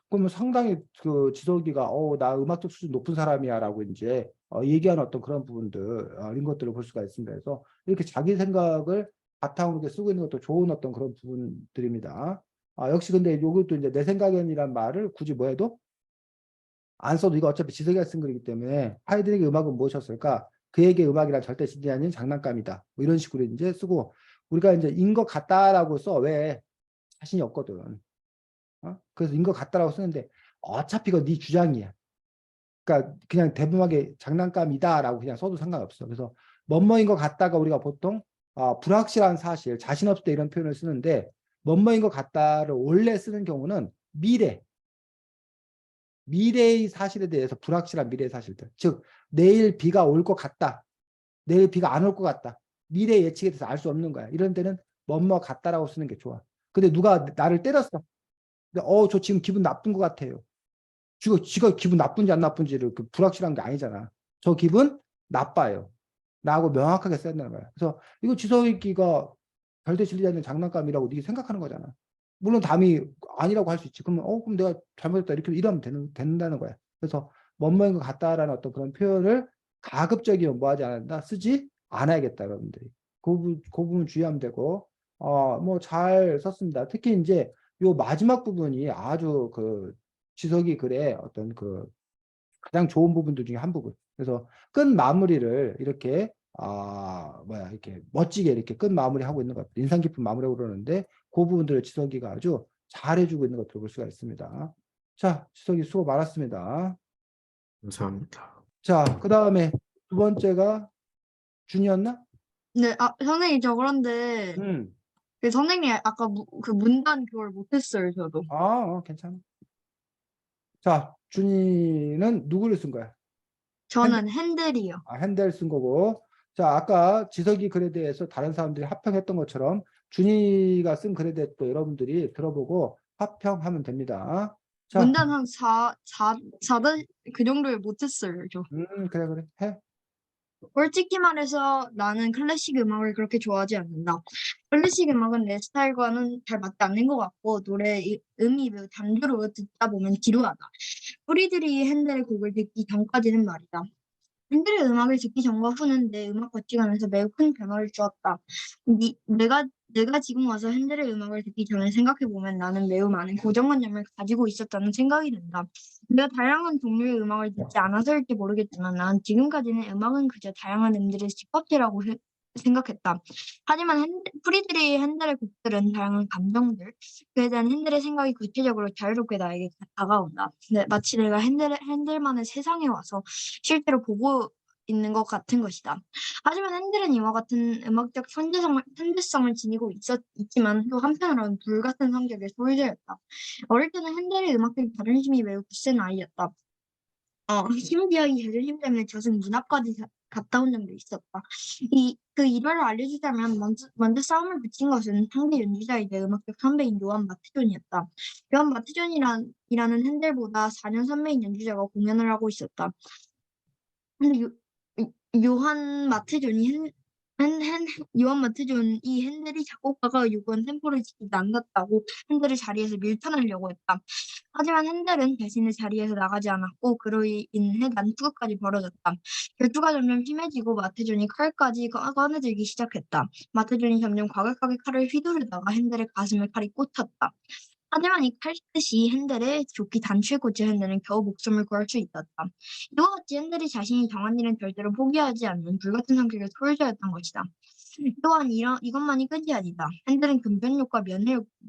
그러면 상당히 그 지석이가 나 음악적 수준 높은 사람이야라고 이제 얘기하는 어떤 그런 부분들 이런 것들을 볼 수가 있습니다. 그래서 이렇게 자기 생각을 바탕으로 이렇게 쓰고 있는 것도 좋은 어떤 그런 부분들입니다. 역시 근데 이것도 이제 내 생각엔이란 말을 굳이 뭐 해도 안 써도 이거 어차피 지석이가 쓴 글이기 때문에 하이든의 음악은 무엇이었을까? 그에게 음악이란 절대 진리 아닌 장난감이다. 뭐 이런 식으로 이제 쓰고 우리가 이제 인 것 같다라고 써. 왜? 자신이 없거든. 그래서 인 것 같다라고 쓰는데 어차피 이거 네 주장이야. 그러니까 그냥 대범하게 장난감이다라고 그냥 써도 상관없어. 그래서 뭐뭐인 것 같다가 우리가 보통 불확실한 사실, 자신 없을 때 이런 표현을 쓰는데 뭐뭐인 것 같다를 원래 쓰는 경우는 미래의 사실에 대해서 불확실한 미래의 사실들. 즉 내일 비가 올 것 같다. 내일 비가 안 올 것 같다. 미래 예측에 대해서 알 수 없는 거야. 이런 데는 뭐뭐 같다라고 쓰는 게 좋아. 근데 누가 나를 때렸어. 근데 저 지금 기분 나쁜 것 같아요. 지가 기분 나쁜지 안 나쁜지를 그 불확실한 게 아니잖아. 저 기분 나빠요. 라고 명확하게 써야 되는 거야. 그래서 이거 지석이가 절대 진리지 않는 장난감이라고 네가 생각하는 거잖아. 물론 담이 아니라고 할 수 있지. 그러면 그럼 내가 잘못했다 이렇게 이러면 된다는 거야. 그래서 뭐뭐인 것 같다라는 어떤 그런 표현을 가급적이면 뭐 하지 않는다? 쓰지 않아야겠다, 여러분들이. 그 부분 주의하면 되고, 뭐 잘 썼습니다. 특히 이제 요 마지막 부분이 아주 그 지석이 글의 어떤 그 가장 좋은 부분들 중에 한 부분. 그래서 끝 마무리를 이렇게 이렇게 멋지게 이렇게 끝 마무리하고 있는 것 같아요. 인상 깊은 마무리라고 그러는데 그 부분들을 지석이가 아주 잘해주고 있는 것들을 볼 수가 있습니다. 자, 지석이 수고 많았습니다. 감사합니다. 자, 그 다음에 두 번째가 준이었나? 네, 선생님, 저 그런데, 그 선생님, 아까 그 문단 그걸 못했어요, 저도. 괜찮아. 자, 준이는 누구를 쓴 거야? 저는 핸델이요. 핸델 쓴 거고. 자, 아까 지석이 글에 대해서 다른 사람들이 합평했던 것처럼 준이가 쓴 글에 대해서 또 여러분들이 들어보고 합평하면 됩니다. 자, 문단 한 4단, 그 정도를 못했어요, 저. 그래. 해. 솔직히 말해서 나는 클래식 음악을 그렇게 좋아하지 않는다. 클래식 음악은 내 스타일과는 잘 맞지 않는 것 같고, 음이 매우 단조로워 듣다 보면 지루하다. 프리드리히 핸델의 곡을 듣기 전까지는 말이다. 핸델의 음악을 듣기 전과 후는 내 음악 가치관에서 매우 큰 변화를 주었다. 내가 지금 와서 핸델의 음악을 듣기 전에 생각해보면 나는 매우 많은 고정관념을 가지고 있었다는 생각이 든다. 내가 다양한 종류의 음악을 듣지 않아서일지 모르겠지만 난 지금까지는 음악은 그저 다양한 음들의 집합체라고 생각했다. 하지만 프리드리히 핸델의 곡들은 다양한 감정들, 그에 대한 핸델의 생각이 구체적으로 자유롭게 나에게 다가온다. 마치 내가 핸델만의 세상에 와서 실제로 보고 있는 것 같은 것이다. 하지만 핸델은 이와 같은 음악적 천재성을 지니고 있지만 또 한편으로는 불같은 성격의 소유자였다. 어릴 때는 핸델의 음악적 자존심이 매우 굳센 아이였다. 심지어 이 자존심 때문에 젖은 문 앞까지 갔다 온 적도 있었다. 그 일화를 알려주자면 먼저 싸움을 붙인 것은 상대 연주자이자 음악적 선배인 요한 마트존이었다. 요한 마트존이라는 핸델보다 4년 선배인 연주자가 공연을 하고 있었다. 근데 요한 마트존이 핸델이 작곡가가 요구한 템포를 지키지 않았다고 핸델을 자리에서 밀쳐내려고 했다. 하지만 핸델은 자신의 자리에서 나가지 않았고 그로 인해 난투극까지 벌어졌다. 결투가 점점 심해지고 마트존이 칼까지 꺼내들기 시작했다. 마트존이 점점 과격하게 칼을 휘두르다가 핸델의 가슴에 칼이 꽂혔다. 하지만 이 칼같이 핸델의 좋게 단추에 꽂힌 핸델은 겨우 목숨을 구할 수 있었다. 이와 같이 핸델이 자신이 정한 일은 절대로 포기하지 않는 불같은 성격의 소유자였던 것이다. 또한 이것만이 끝이 아니다. 핸델은 금전욕과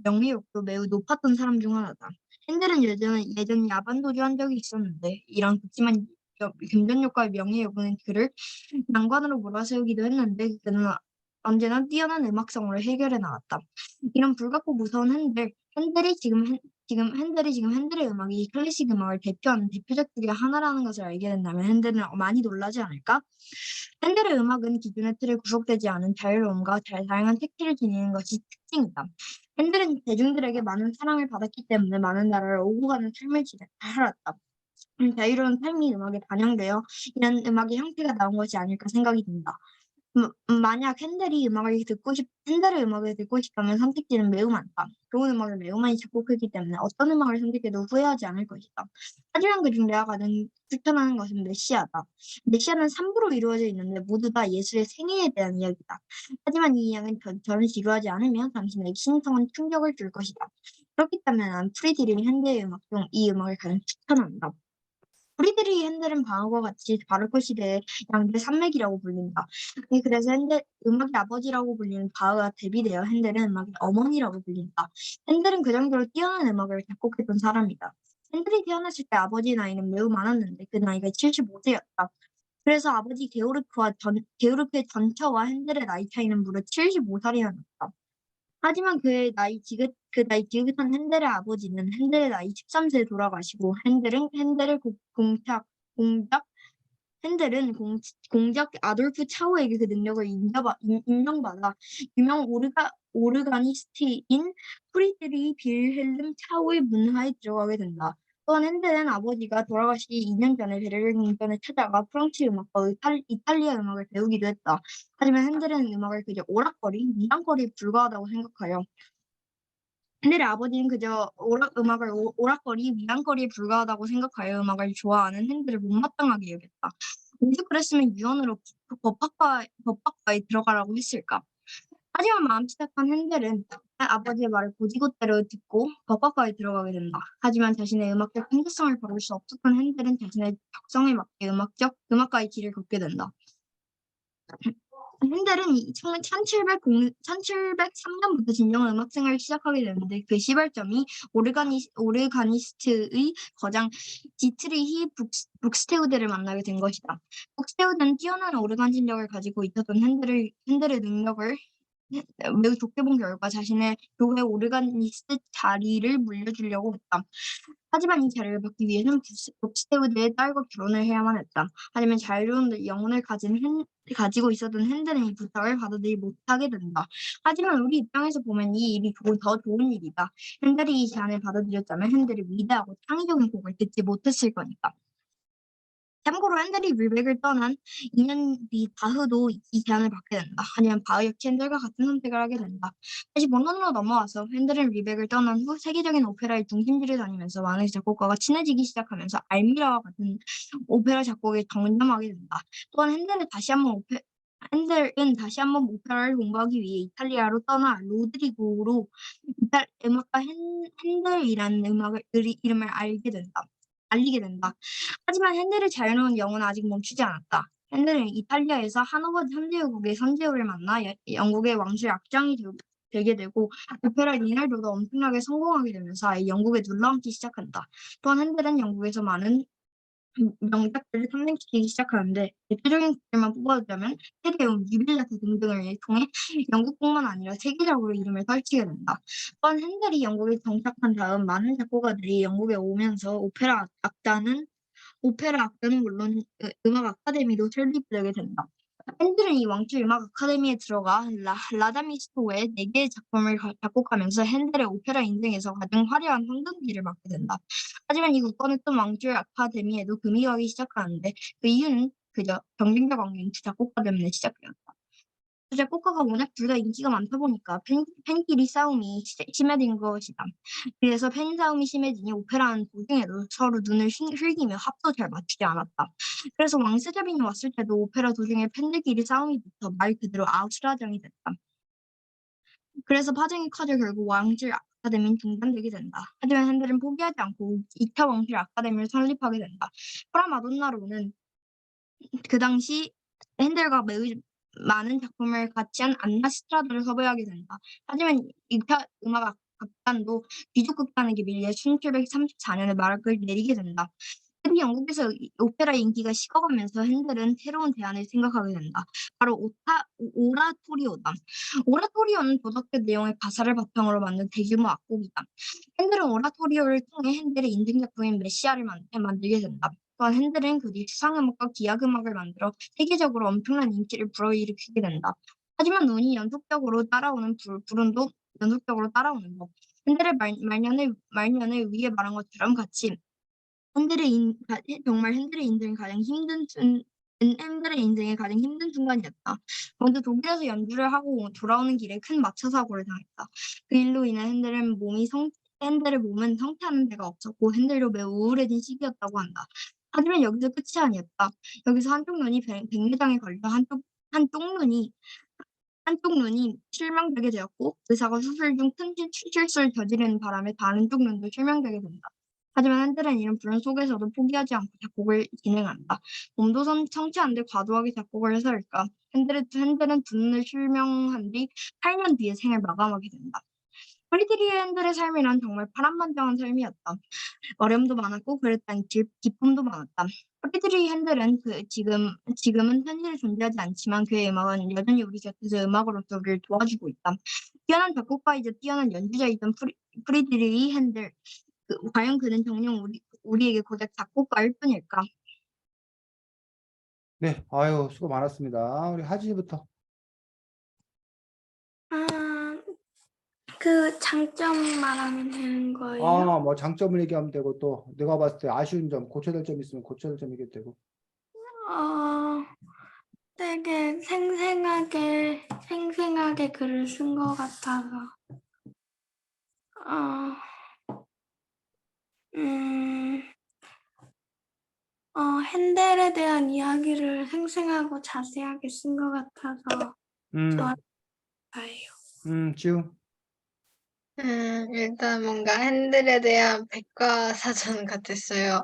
명예욕도 매우 높았던 사람 중 하나다. 핸델은 예전 야반도주 한 적이 있었는데 이런 그렇지만 금전욕과 명예욕은 그를 난관으로 몰아세우기도 했는데 그는 언제나 뛰어난 음악성으로 해결해 나갔다. 이런 불같고 무서운 핸델이 지금 핸델의 음악이 클래식 음악을 대표하는 대표작 중에 하나라는 것을 알게 된다면 핸델은 많이 놀라지 않을까? 핸델의 음악은 기존의 틀에 구속되지 않은 자유로움과 다양한 색채를 지니는 것이 특징이다. 핸델은 대중들에게 많은 사랑을 받았기 때문에 많은 나라를 오고 가는 삶을 살았다. 자유로운 삶이 음악에 반영되어 이런 음악의 형태가 나온 것이 아닐까 생각이 든다. 만약 핸델의 음악을 듣고 싶다면 선택지는 매우 많다. 좋은 음악을 매우 많이 작곡했기 때문에 어떤 음악을 선택해도 후회하지 않을 것이다. 하지만 그중 내가 가장 추천하는 것은 메시아다. 메시아는 3부로 이루어져 있는데 모두 다 예수의 생애에 대한 이야기다. 하지만 이 이야기는 저를 지루하지 않으면 당신에게 신성한 충격을 줄 것이다. 그렇기 때문에 난 프리드리히 핸델의 음악 중 이 음악을 가장 추천한다. 프리드리히 핸델은 바흐와 같이 바로크 시대의 양대 산맥이라고 불린다. 그래서 음악의 아버지라고 불리는 바흐와 대비되어 핸델은 음악의 어머니라고 불린다. 핸델은 그 정도로 뛰어난 음악을 작곡했던 사람이다. 핸델이 태어났을 때 아버지 나이는 매우 많았는데 그 나이가 75세였다. 그래서 아버지 게오르크의 전처와 핸델의 나이 차이는 무려 75살이나 났다. 하지만 그 나이 지긋한 핸델의 아버지는 핸델의 나이 13세에 돌아가시고 핸델은 공작 아돌프 차우에게 그 능력을 인정받아 유명 오르가니스트인 프리드리히 빌헬름 차우의 문화에 들어가게 된다. 또한 핸델은 아버지가 돌아가시기 2년 전에 베를린 궁전에 찾아가 프랑스 음악과 이탈리아 음악을 배우기도 했다. 하지만 핸델은 음악을 그저 미랑거리에 불과하다고 생각하여 핸델의 아버지는 그저 미랑거리에 불과하다고 생각하여 음악을 좋아하는 핸델을 못마땅하게 여겼다. 오죽 그랬으면 유언으로 법학과에 들어가라고 했을까? 하지만 마음씨 착한 핸델은 아버지의 말을 고지고대로 듣고 법학과에 들어가게 된다. 하지만 자신의 음악적 편재성을 버릴 수 없었던 핸델은 자신의 적성에 맞게 음악가의 길을 걷게 된다. 핸델은 1703년부터 진정한 음악 생활을 시작하게 되는데 그 시발점이 오르가니스트의 거장 디트리히 북스테우데를 만나게 된 것이다. 북스테우데는 뛰어난 오르간 실력을 가지고 있었던 핸델의 능력을 매우 좋게 본 결과 자신의 교회 오르가니스트 자리를 물려주려고 했다. 하지만 이 자리를 받기 위해서는 북스테우드의 딸과 결혼을 해야만 했다. 하지만 자유로운 영혼을 가지고 있었던 핸델은 이 부탁을 받아들이지 못하게 된다. 하지만 우리 입장에서 보면 이 일이 더 좋은 일이다. 핸델이 이 제안을 받아들였다면 핸델이 위대하고 창의적인 곡을 듣지 못했을 거니까. 참고로 핸델이 뮤백을 떠난 2년 뒤 바흐도 이 제안을 받게 된다. 하지만 바흐 역시 핸델과 같은 선택을 하게 된다. 다시 본론으로 넘어와서 핸델은 뮤백을 떠난 후 세계적인 오페라의 중심지를 다니면서 많은 작곡가가 친해지기 시작하면서 알미라와 같은 오페라 작곡에 전념하게 된다. 또한 핸델은 다시 한번 오페라를 공부하기 위해 이탈리아로 떠나 로드리고로 음악가 핸델이라는 이름을 알리게 된다. 하지만 핸델의 자유로운 영혼은 아직 멈추지 않았다. 핸델은 이탈리아에서 하노버 현대외국의 선제우를 만나 영국의 왕실 악장이 되게 되고 오페라 리날도가 엄청나게 성공하게 되면서 아예 영국에 눌러앉기 시작한다. 또한 핸델은 영국에서 많은 명작들을 탄생시키기 시작하는데 대표적인 곡들만 뽑아두자면 테데움, 유빌라트 등등을 통해 영국뿐만 아니라 세계적으로 이름을 펼치게 된다. 또한 핸델이 영국에 정착한 다음 많은 작곡가들이 영국에 오면서 오페라 악단은 물론 음악 아카데미도 설립되게 된다. 핸델은 이 왕실 음악 아카데미에 들어가 라다미스토 외 4개의 작품을 작곡하면서 핸델의 오페라 인생에서 가장 화려한 황금기를 맞게 된다. 하지만 이 국가는 왕실 아카데미에도 금이 가기 시작하는데 그 이유는 그저 경쟁자 관계인 두 작곡가 때문에 시작되었다. 두 작곡가가 워낙 둘 다 인기가 많다 보니까 팬끼리 싸움이 심해진 것이다. 그래서 팬 싸움이 심해지니 오페라는 도중에도 서로 눈을 흘기며 합도 잘 맞추지 않았다. 그래서 왕세자빈이 왔을 때도 오페라 도중에 팬들끼리 싸움이 붙어 말 그대로 아우스라장이 됐다. 그래서 파장이 커져 결국 왕실 아카데미는 중단되게 된다. 하지만 핸델은 포기하지 않고 2차 왕실 아카데미를 설립하게 된다. 프라마돈나로는 그 당시 핸델과 매우 많은 작품을 같이 한 안나 스트라다를 섭외하게 된다. 하지만 2차 음악 악단도 귀족극단에게 밀려 1734년에 막을 내리게 된다. 특히 영국에서 오페라의 인기가 식어가면서 핸델은 새로운 대안을 생각하게 된다. 바로 오라토리오다. 오라토리오는 도덕적 내용의 가사를 바탕으로 만든 대규모 악곡이다. 핸델은 오라토리오를 통해 핸델의 인생 작품인 메시아를 만들게 된다. 또한 핸델은 그 뒤 수상음악과 기악음악을 만들어 세계적으로 엄청난 인기를 불어일으키게 된다. 하지만 운이 연속적으로 따라오는 불운도 연속적으로 따라오는 법. 핸델의 말년에 위에 말한 것처럼 같이 정말 핸델의 인생이 가장 핸델의 인생의 가장 힘든 순간이었다. 먼저 독일에서 연주를 하고 돌아오는 길에 큰 마차 사고를 당했다. 그 일로 인해 핸델의 몸은 성취하는 데가 없었고 핸델도 매우 우울해진 시기였다고 한다. 하지만 여기서 끝이 아니었다. 여기서 한쪽 눈이 백내장에 걸려 한쪽 눈이 실명되게 되었고 의사가 수술 중 큰 실수를 저지르는 바람에 다른 쪽 눈도 실명되게 된다. 하지만 핸델은 이런 불운 속에서도 포기하지 않고 작곡을 진행한다. 몸도 성취한데 과도하게 작곡을 해서일까? 핸델은 두 눈을 실명한 뒤 8년 뒤에 생을 마감하게 된다. 프리드리히 핸델의 삶이란 정말 파란만장한 삶이었다. 어려움도 많았고 그랬다니 기쁨도 많았다. 프리드리히 핸델은 지금은 현실에 존재하지 않지만 그의 음악은 여전히 우리 곁에서 음악으로서 우리를 도와주고 있다. 뛰어난 작곡가이자 뛰어난 연주자이던 프리드리히 핸델. 과연 그는 정녕 우리에게 고작 작곡가일 뿐일까? 네, 아유, 수고 많았습니다. 우리 하진이부터. 그 장점 말하면 되는 거예요? 뭐 장점을 얘기하면 되고 또 내가 봤을 때 아쉬운 점, 고쳐야 될 점 있으면 고쳐야 될 점 얘기해도 되고. 되게 생생하게 글을 쓴 것 같아서. 핸델에 대한 이야기를 생생하고 자세하게 쓴 것 같아서 좋았어요. 지금 일단 뭔가 핸들에 대한 백과사전 같았어요.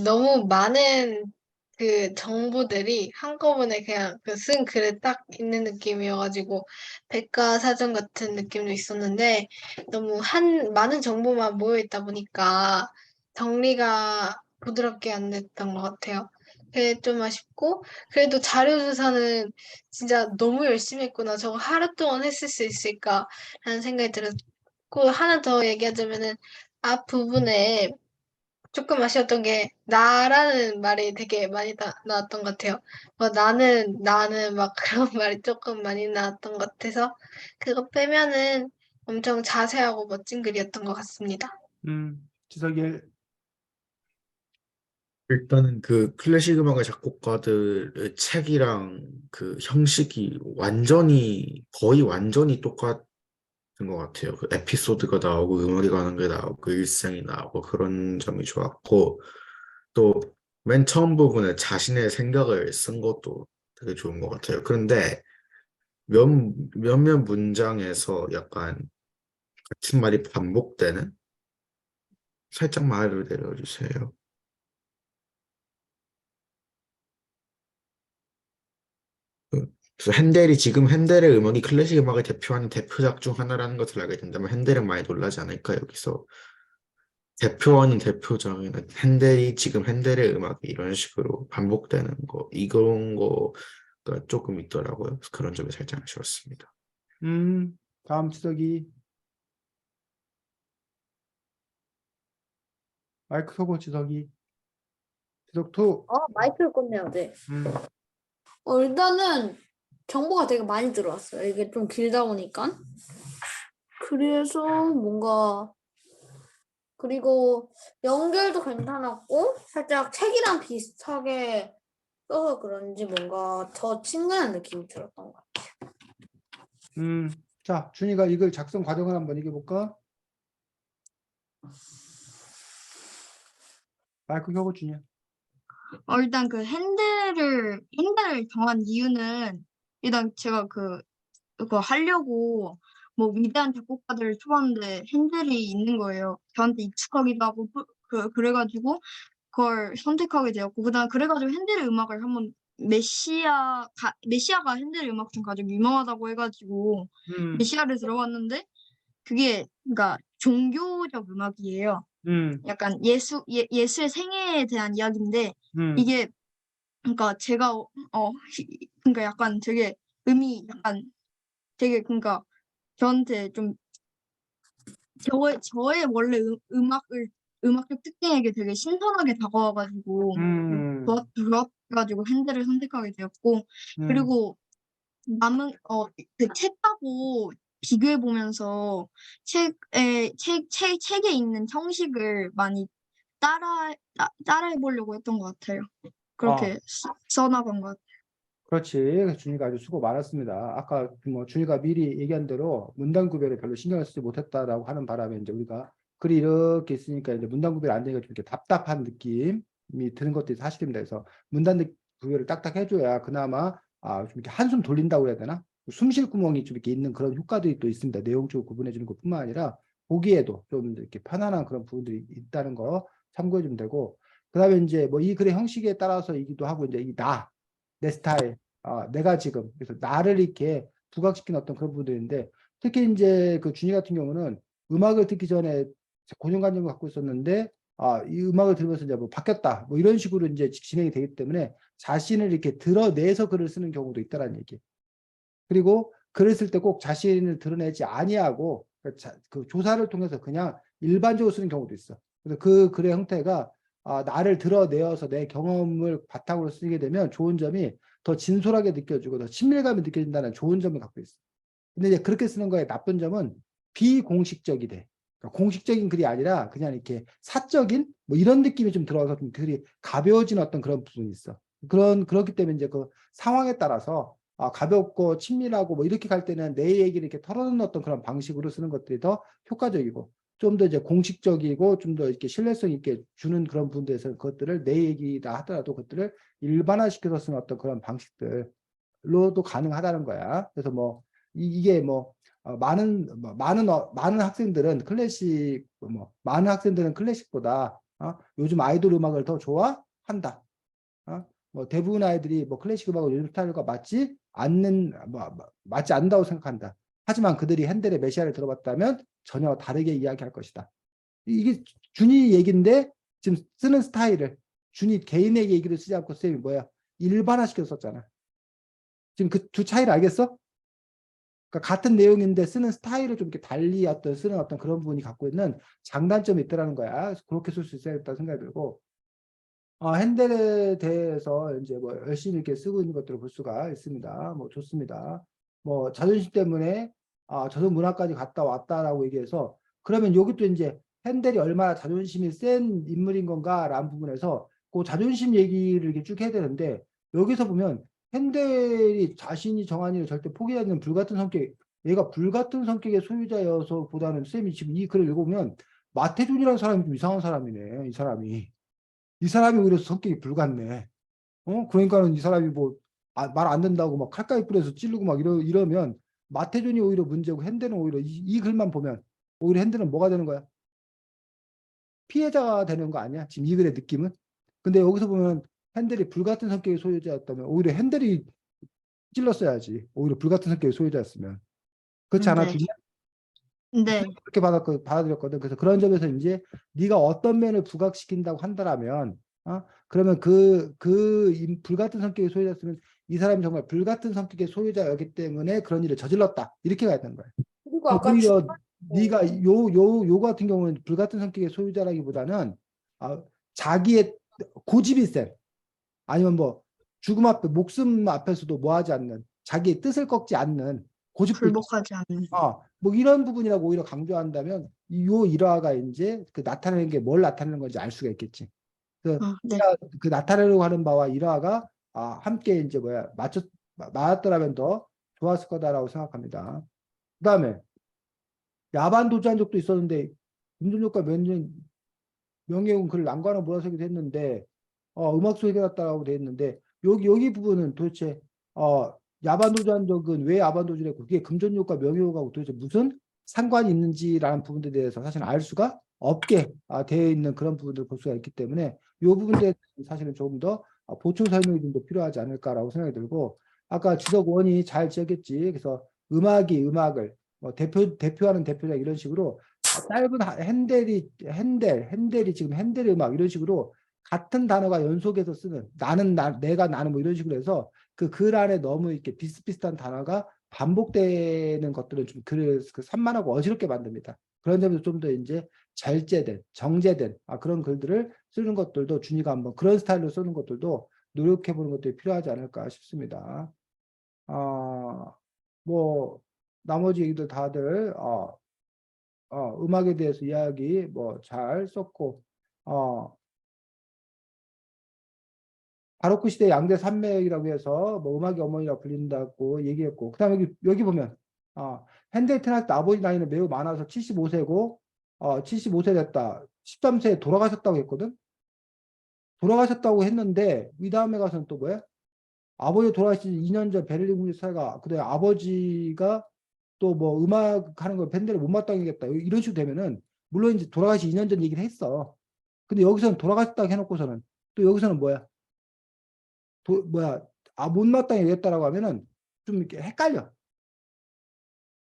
너무 많은 그 정보들이 한꺼번에 그냥 그 쓴 글에 딱 있는 느낌이어가지고 백과사전 같은 느낌도 있었는데 너무 많은 정보만 모여 있다 보니까 정리가 부드럽게 안 됐던 것 같아요. 그게 좀 아쉽고 그래도 자료 조사는 진짜 너무 열심히 했구나. 저거 하루 동안 했을 수 있을까라는 생각이 들었고 하나 더 얘기하자면은 앞 부분에 조금 아쉬웠던 게 나라는 말이 되게 많이 나왔던 것 같아요. 나는 막 그런 말이 조금 많이 나왔던 것 같아서 그거 빼면은 엄청 자세하고 멋진 글이었던 것 같습니다. 지석이 일단은 그 클래식 음악의 작곡가들의 책이랑 그 형식이 거의 완전히 똑같은 것 같아요. 그 에피소드가 나오고 음악이 가는 게 나오고 그 일생이 나오고 그런 점이 좋았고 또 맨 처음 부분에 자신의 생각을 쓴 것도 되게 좋은 것 같아요. 그런데 몇몇 문장에서 약간 같은 말이 반복되는 살짝 말을 내려주세요. 그래서 지금 핸델의 음악이 클래식 음악을 대표하는 대표작 중 하나라는 것을 알게 된다면 핸델은 많이 놀라지 않을까 여기서 대표 아닌 대표작에는 지금 핸델의 음악이 이런 식으로 반복되는 거 이런 거가 조금 있더라고요. 그래서 그런 점이 살짝 아쉬웠습니다. 다음 지석이 마이크 켜고 지석 2. 마이크를 껐네요, 네. 일단은 정보가 되게 많이 들어왔어요. 이게 좀 길다 보니까. 그래서 뭔가 그리고 연결도 괜찮았고 살짝 책이랑 비슷하게 써서 그런지 뭔가 더 친근한 느낌이 들었던 것 같아요. 자, 준이가 이글 작성 과정을 한번 얘기해볼까? 마이크 켜고 준이야. 일단 그 핸델을 정한 이유는 일단 제가 그거 하려고 뭐 위대한 작곡가들을 쳐봤는데 핸델이 있는 거예요. 저한테 익숙하기도 하고 그래가지고 그걸 선택하게 되었고 그다음 그래가지고 핸델의 음악을 한번 메시아가 핸델의 음악 중 가장 유명하다고 해가지고 음, 메시아를 들어봤는데 그게 그러니까 종교적 음악이에요. 약간 예수의 생애에 대한 이야기인데 음, 이게 그러니까 제가 그러니까 약간 되게 약간 되게 그러니까 저한테 좀 저의 원래 음악적 특징에게 되게 신선하게 다가와가지고 음, 좋아가지고 핸델을 선택하게 되었고 음. 그리고 남은 그 책하고 비교해 보면서 책에 있는 형식을 많이 따라해 보려고 했던 것 같아요. 아, 그렇게 써나간 것 같아요. 그렇지. 준이가 아주 수고 많았습니다. 아까 뭐 준이가 미리 얘기한 대로 문단 구별을 별로 신경을 쓰지 못했다라고 하는 바람에 이제 우리가 글이 이렇게 있으니까 이제 문단 구별이 안 되니까 좀 이렇게 답답한 느낌이 드는 것들이 사실입니다. 그래서 문단 구별을 딱딱 해줘야 그나마 좀 이렇게 한숨 돌린다고 해야 되나? 숨쉴 구멍이 좀 이렇게 있는 그런 효과들이 또 있습니다. 내용적으로 구분해 주는 것뿐만 아니라 보기에도 좀 이렇게 편안한 그런 부분들이 있다는 거 참고해 주면 되고, 그다음에 이제 뭐 이 글의 형식에 따라서이기도 하고 이제 내 스타일, 내가 지금 그래서 나를 이렇게 부각시키는 어떤 그런 부분들인데, 특히 이제 그 준이 같은 경우는 음악을 듣기 전에 고정관념을 갖고 있었는데 이 음악을 들으면서 이제 뭐 바뀌었다 뭐 이런 식으로 이제 진행이 되기 때문에 자신을 이렇게 드러내서 글을 쓰는 경우도 있다라는 얘기. 그리고 글을 쓸 때 꼭 자신을 드러내지 아니하고 그 조사를 통해서 그냥 일반적으로 쓰는 경우도 있어. 그래서 그 글의 형태가 나를 드러내어서 내 경험을 바탕으로 쓰게 되면 좋은 점이 더 진솔하게 느껴지고 더 친밀감이 느껴진다는 좋은 점을 갖고 있어. 근데 이제 그렇게 쓰는 거에 나쁜 점은 비공식적이 돼. 그러니까 공식적인 글이 아니라 그냥 이렇게 사적인 뭐 이런 느낌이 좀 들어서 좀 글이 가벼워진 어떤 그런 부분이 있어. 그렇기 때문에 이제 그 상황에 따라서 가볍고 친밀하고 뭐 이렇게 갈 때는 내 얘기를 이렇게 털어놓는 어떤 그런 방식으로 쓰는 것들이 더 효과적이고, 좀 더 이제 공식적이고 좀 더 이렇게 신뢰성 있게 주는 그런 부분들에서 그것들을 내 얘기다 하더라도 그것들을 일반화시켜서 쓰는 어떤 그런 방식들로도 가능하다는 거야. 그래서 뭐 이게 뭐 많은 학생들은 많은 학생들은 클래식보다 요즘 아이돌 음악을 더 좋아한다. 뭐 대부분 아이들이 뭐 클래식 음악을 요즘 스타일과 맞지 않는다고 생각한다. 하지만 그들이 핸델의 메시아를 들어봤다면 전혀 다르게 이야기할 것이다. 이게 준이 얘기인데 지금 쓰는 스타일을 준이 개인의 얘기를 쓰지 않고 쌤이 뭐야? 일반화시켜서 썼잖아. 지금 그 두 차이를 알겠어? 그러니까 같은 내용인데 쓰는 스타일을 좀 이렇게 달리 쓰는 어떤 그런 부분이 갖고 있는 장단점이 있더라는 거야. 그렇게 쓸 수 있어야겠다 생각이 들고, 핸델에 대해서 이제 뭐 열심히 이렇게 쓰고 있는 것들을 볼 수가 있습니다. 뭐 좋습니다. 뭐 자존심 때문에 저도 문학까지 갔다 왔다라고 얘기해서, 그러면 여기 또 이제 핸델이 얼마나 자존심이 센 인물인 건가라는 부분에서 그 자존심 얘기를 이렇게 쭉 해야 되는데, 여기서 보면 핸델이 자신이 정한 일을 절대 포기하지 않는 불같은 성격, 얘가 불같은 성격의 소유자여서 보다는 쌤이 지금 이 글을 읽어보면 마태존이라는 사람이 좀 이상한 사람이네. 이 사람이 오히려 성격이 불같네. 그러니까는 이 사람이 뭐 말 안 된다고 막 칼까지 뿌려서 찌르고 막 이러면 마태존이 오히려 문제고, 핸델은 오히려 이 글만 보면 오히려 핸델은 뭐가 되는 거야? 피해자가 되는 거 아니야? 지금 이 글의 느낌은? 근데 여기서 보면 핸델이 불같은 성격의 소유자였다면 오히려 핸델이 찔렀어야지. 오히려 불같은 성격의 소유자였으면. 그렇지 않아? 네. 네. 그렇게 받아들였거든. 그래서 그런 점에서 이제 네가 어떤 면을 부각시킨다고 한다라면, 그러면 불같은 성격의 소유자였으면 이 사람이 정말 불같은 성격의 소유자였기 때문에 그런 일을 저질렀다. 이렇게 가야 되는 거야. 그리고 아까 오히려 네가 요 같은 경우는 불같은 성격의 소유자라기보다는 자기의 고집이 센, 아니면 뭐 죽음 앞에 목숨 앞에서도 뭐하지 않는, 자기의 뜻을 꺾지 않는 고집도 있다. 굴복하지 않는. 뭐 이런 부분이라고 오히려 강조한다면 요 일화가 이제 그 나타내는 게 뭘 나타내는 건지 알 수가 있겠지. 그, 네. 그 나타내려고 하는 바와 일화가 함께 이제 맞았더라면 더 좋았을 거다라고 생각합니다. 그다음에 야반 도주한 적도 있었는데 김준혁과 명예훈 글을 난관을 몰아서기도 했는데 음악 소리가 났다라고 돼 있는데, 여기 부분은 도대체 야반도주한 적은 왜 야반도주를 했고 그게 금전욕과 명예욕하고 도대체 무슨 상관이 있는지라는 부분에 대해서 사실 알 수가 없게 되어 있는 그런 부분들을 볼 수가 있기 때문에 이 부분에 대해서 사실은 조금 더 보충 설명이 좀 더 필요하지 않을까라고 생각이 들고 아까 지석원이 잘 지었겠지. 그래서 음악을 뭐 대표하는 대표자 이런 식으로 짧은 핸델이 지금 핸델 음악 이런 식으로 같은 단어가 연속해서 쓰는 내가 나는 뭐 이런 식으로 해서 그 글 안에 너무 이렇게 비슷비슷한 단어가 반복되는 것들은 좀 글을 산만하고 어지럽게 만듭니다. 그런 점에서 좀 더 이제 절제된, 정제된 그런 글들을 쓰는 것들도 준이가 한번 그런 스타일로 쓰는 것들도 노력해 보는 것들이 필요하지 않을까 싶습니다. 뭐 나머지 얘기들 다들 음악에 대해서 이야기 뭐 잘 썼고 바로크 시대 양대 산맥이라고 해서 뭐 음악의 어머니라고 불린다고 얘기했고 그다음에 여기 보면 핸델 테나트 아버지 나이는 매우 많아서 75세고 75세 됐다. 13세에 돌아가셨다고 했거든. 돌아가셨다고 했는데 이 다음에 가서는 또 뭐야? 아버지 돌아가신 2년 전 베를린 국립사가 그다음에 아버지가 또 뭐 음악 하는 거 밴드를 못마땅하겠다 이런 식으로 되면은 물론 이제 돌아가신 2년 전 얘기를 했어. 근데 여기서는 돌아가셨다고 해놓고서는 또 여기서는 뭐야? 못마땅히 얘기했다라고 하면은 좀 이렇게 헷갈려.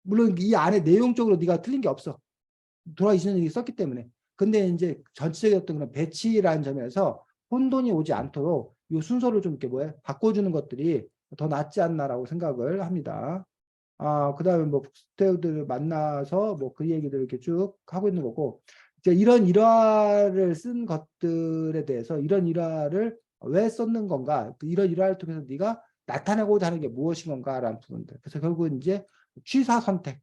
물론 이 안에 내용적으로 네가 틀린 게 없어. 돌아가시는 얘기 썼기 때문에. 근데 이제 전체적인 어떤 그런 배치라는 점에서 혼돈이 오지 않도록 이 순서를 좀 이렇게 바꿔주는 것들이 더 낫지 않나라고 생각을 합니다. 그다음에 뭐 북스테어들을 만나서 뭐 그 얘기들을 이렇게 쭉 하고 있는 거고 이제 이런 일화를 쓴 것들에 대해서 이런 일화를 왜 썼는 건가 이런 일화를 통해서 네가 나타내고자 하는 게 무엇인 건가라는 부분들. 그래서 결국 이제 취사 선택.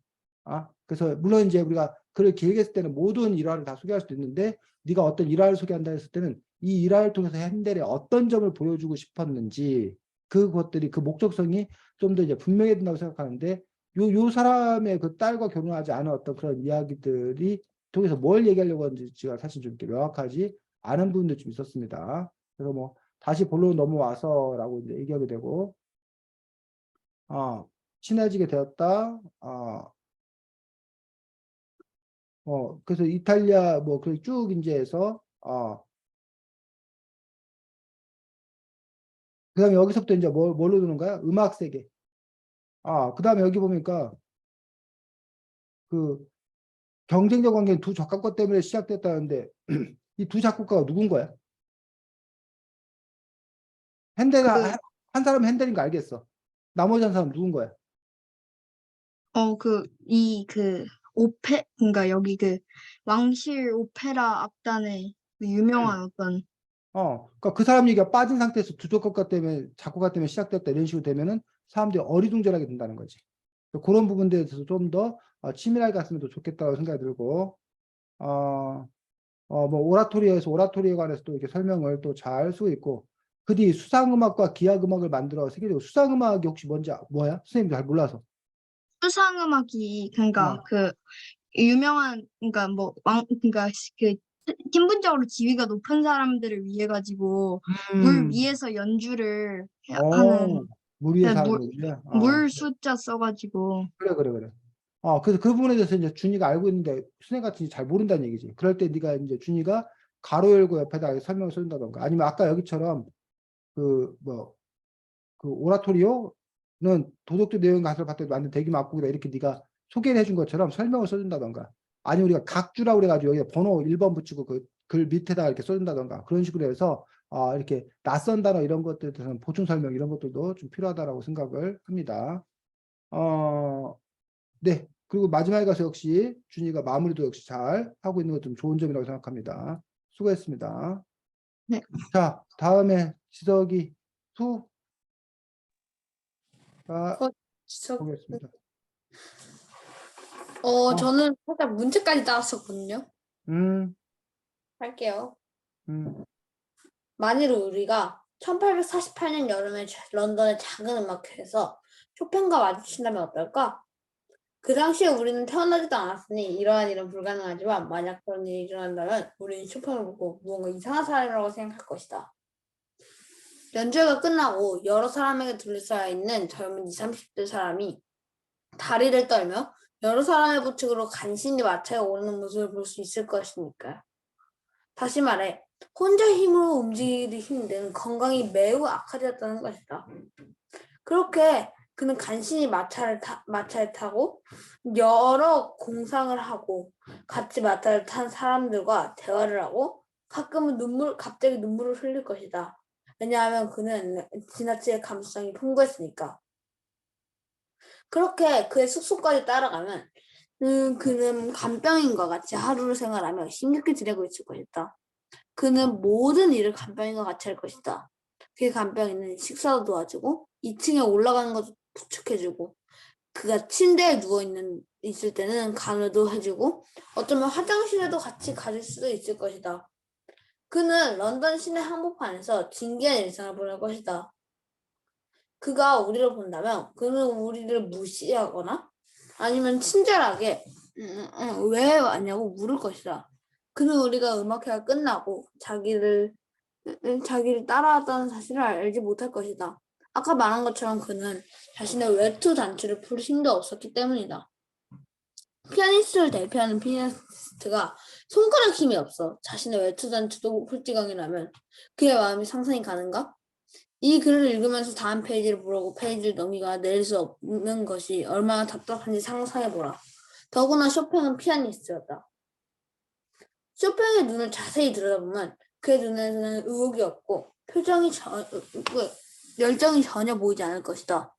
그래서 물론 이제 우리가 글을 길게 쓸 때는 모든 일화를 다 소개할 수도 있는데 네가 어떤 일화를 소개한다 했을 때는 이 일화를 통해서 핸델의 어떤 점을 보여주고 싶었는지 그것들이 그 목적성이 좀 더 이제 분명해야 된다고 생각하는데 요 사람의 그 딸과 결혼하지 않은 어떤 그런 이야기들이 통해서 뭘 얘기하려고 하는지가 사실 좀 이렇게 명확하지 않은 부분도 좀 있었습니다. 그래서 뭐 다시 본론 넘어와서라고 이제 얘기하게 되고 친해지게 되었다. 그래서 이탈리아 뭐 쭉 이제 해서 그다음에 여기서부터 이제 뭘로 드는 거야? 음악 세계. 그다음에 여기 보니까 그 경쟁적 관계는 두 작곡가 때문에 시작됐다는데 이 두 작곡가가 누군 거야? 핸델 한 사람은 핸델인 거 알겠어. 나머지 한 사람 누군 거야? 그러니까 여기 그 왕실 오페라 악단의 그 유명한 어떤 그러니까 그 사람 얘기가 빠진 상태에서 두 작곡가 때문에 시작됐다 이런 식으로 되면은 사람들이 어리둥절하게 된다는 거지. 그런 부분들에 대해서 좀 더 치밀하게 갔으면 더 좋겠다고 생각이 들고 뭐 오라토리에 관해서 또 이렇게 설명을 또 잘 쓰고 있고 그 뒤 수상음악과 기악음악을 만들어 세계적으로 수상음악이 혹시 뭐야? 선생님 잘 몰라서. 수상음악이 그러니까 어. 그 유명한 그러니까 그러니까 그 신분적으로 지위가 높은 사람들을 위해 가지고 물 위에서 연주를 하는 물 위에서 하는 물, 거지. 물 숫자 써가지고 그래. 그래서 그 부분에 대해서 이제 준이가 알고 있는데 수행 같은 잘 모른다는 얘기지. 그럴 때 네가 이제 준이가 가로 열고 옆에다 설명을 써준다던가 아니면 아까 여기처럼 그 오라토리오는 도덕적 내용 가설을 봤더니 완전 대기막국이다 이렇게 네가 소개를 해준 것처럼 설명을 써준다던가 아니면 우리가 각주라고 그래가지고 여기 번호 1번 붙이고 그 글 밑에다가 이렇게 써준다던가 그런 식으로 해서 이렇게 낯선 단어 이런 것들에 대해서는 보충 설명 이런 것들도 좀 필요하다라고 생각을 합니다. 네. 그리고 마지막에 가서 역시 준이가 마무리도 역시 잘 하고 있는 것 좀 좋은 점이라고 생각합니다. 수고했습니다. 네. 자, 다음에 지석이 수 보겠습니다. 저는 살짝 문제까지 따왔었거든요. 음, 할게요. 음. 만일 우리가 1848년 여름에 런던의 작은 음악회에서 쇼팽과 마주친다면 어떨까? 그 당시에 우리는 태어나지도 않았으니 이러한 일은 불가능하지만 만약 그런 일이 일어난다면 우리는 쇼팽을 보고 무언가 이상한 사람이라고 생각할 것이다. 연주회가 끝나고 여러 사람에게 둘러싸여 있는 젊은 20, 30대 사람이 다리를 떨며 여러 사람의 부축으로 간신히 마차에 오르는 모습을 볼 수 있을 것이니까요. 다시 말해 혼자 힘으로 움직이기 힘든 건강이 매우 악화되었다는 것이다. 그렇게 그는 간신히 마차에 타고 여러 공상을 하고 같이 마차를 탄 사람들과 대화를 하고 가끔은 갑자기 눈물을 흘릴 것이다. 왜냐하면 그는 지나치게 감수성이 풍부했으니까. 그렇게 그의 숙소까지 따라가면 그는 간병인과 같이 하루를 생활하며 힘겹게 지내고 있을 것이다. 그는 모든 일을 간병인과 같이 할 것이다. 그의 간병인은 식사도 도와주고 2층에 올라가는 것도 부축해주고 그가 침대에 있을 때는 간호도 해주고 어쩌면 화장실에도 같이 가줄 수도 있을 것이다. 그는 런던 시내 한복판에서 진기한 일상을 보낼 것이다. 그가 우리를 본다면 그는 우리를 무시하거나 아니면 친절하게 왜 왔냐고 물을 것이다. 그는 우리가 음악회가 끝나고 자기를 따라왔다는 사실을 알지 못할 것이다. 아까 말한 것처럼 그는 자신의 외투 단추를 풀 힘도 없었기 때문이다. 피아니스트를 대표하는 피아니스트가 손가락 힘이 없어 자신의 외투 단추도 풀지경이라면 그의 마음이 상상이 가는가? 이 글을 읽으면서 다음 페이지를 보려고 페이지를 넘기거나 내릴 수 없는 것이 얼마나 답답한지 상상해보라. 더구나 쇼팽은 피아니스트였다. 쇼팽의 눈을 자세히 들여다보면 그의 눈에는 의욕이 없고 열정이 전혀 보이지 않을 것이다.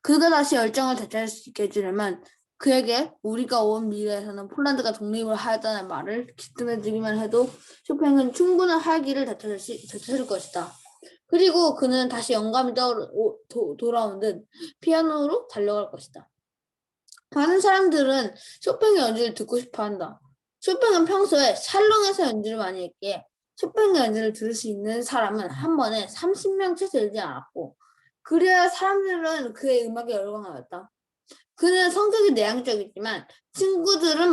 그가 다시 열정을 되찾을 수 있게 해주려면 그에게 우리가 온 미래에서는 폴란드가 독립을 하였다는 말을 기뜸해주기만 해도 쇼팽은 충분한 활기를 되찾을 것이다. 그리고 그는 다시 영감이 돌아온 듯 피아노로 달려갈 것이다. 많은 사람들은 쇼팽의 연주를 듣고 싶어 한다. 쇼팽은 평소에 살롱에서 연주를 많이 했기에 쇼팽의 연주를 들을 수 있는 사람은 한 번에 30명 채 되지 않았고 그래야 사람들은 그의 음악에 열광하였다. 그는 성격이 내향적이지만 친구들은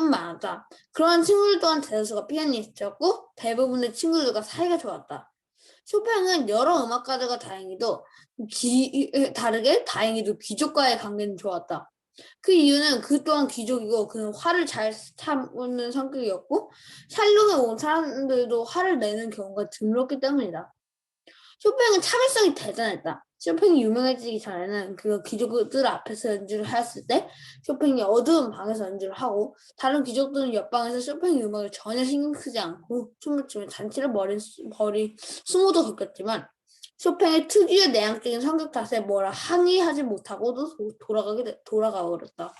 많았다. 그러한 친구들 또한 대다수가 피아니스트였고 대부분의 친구들과 사이가 좋았다. 쇼팽은 여러 음악가들과 다행히도 귀족과의 관계는 좋았다. 그 이유는 그 또한 귀족이고 그는 화를 잘 타는 성격이었고 샬롱에 온 사람들도 화를 내는 경우가 드물었기 때문이다. 쇼팽은 참을성이 대단했다. 쇼팽이 유명해지기 전에는 그가 귀족들 앞에서 연주를 하였을 때 쇼팽이 어두운 방에서 연주를 하고 다른 귀족들은 옆방에서 쇼팽의 음악을 전혀 신경 쓰지 않고 춤을 추며 잔치를 벌이 수모도 겪었지만 쇼팽의 특유의 내향적인 성격 탓에 뭐라 항의하지 못하고도 돌아가 버렸다.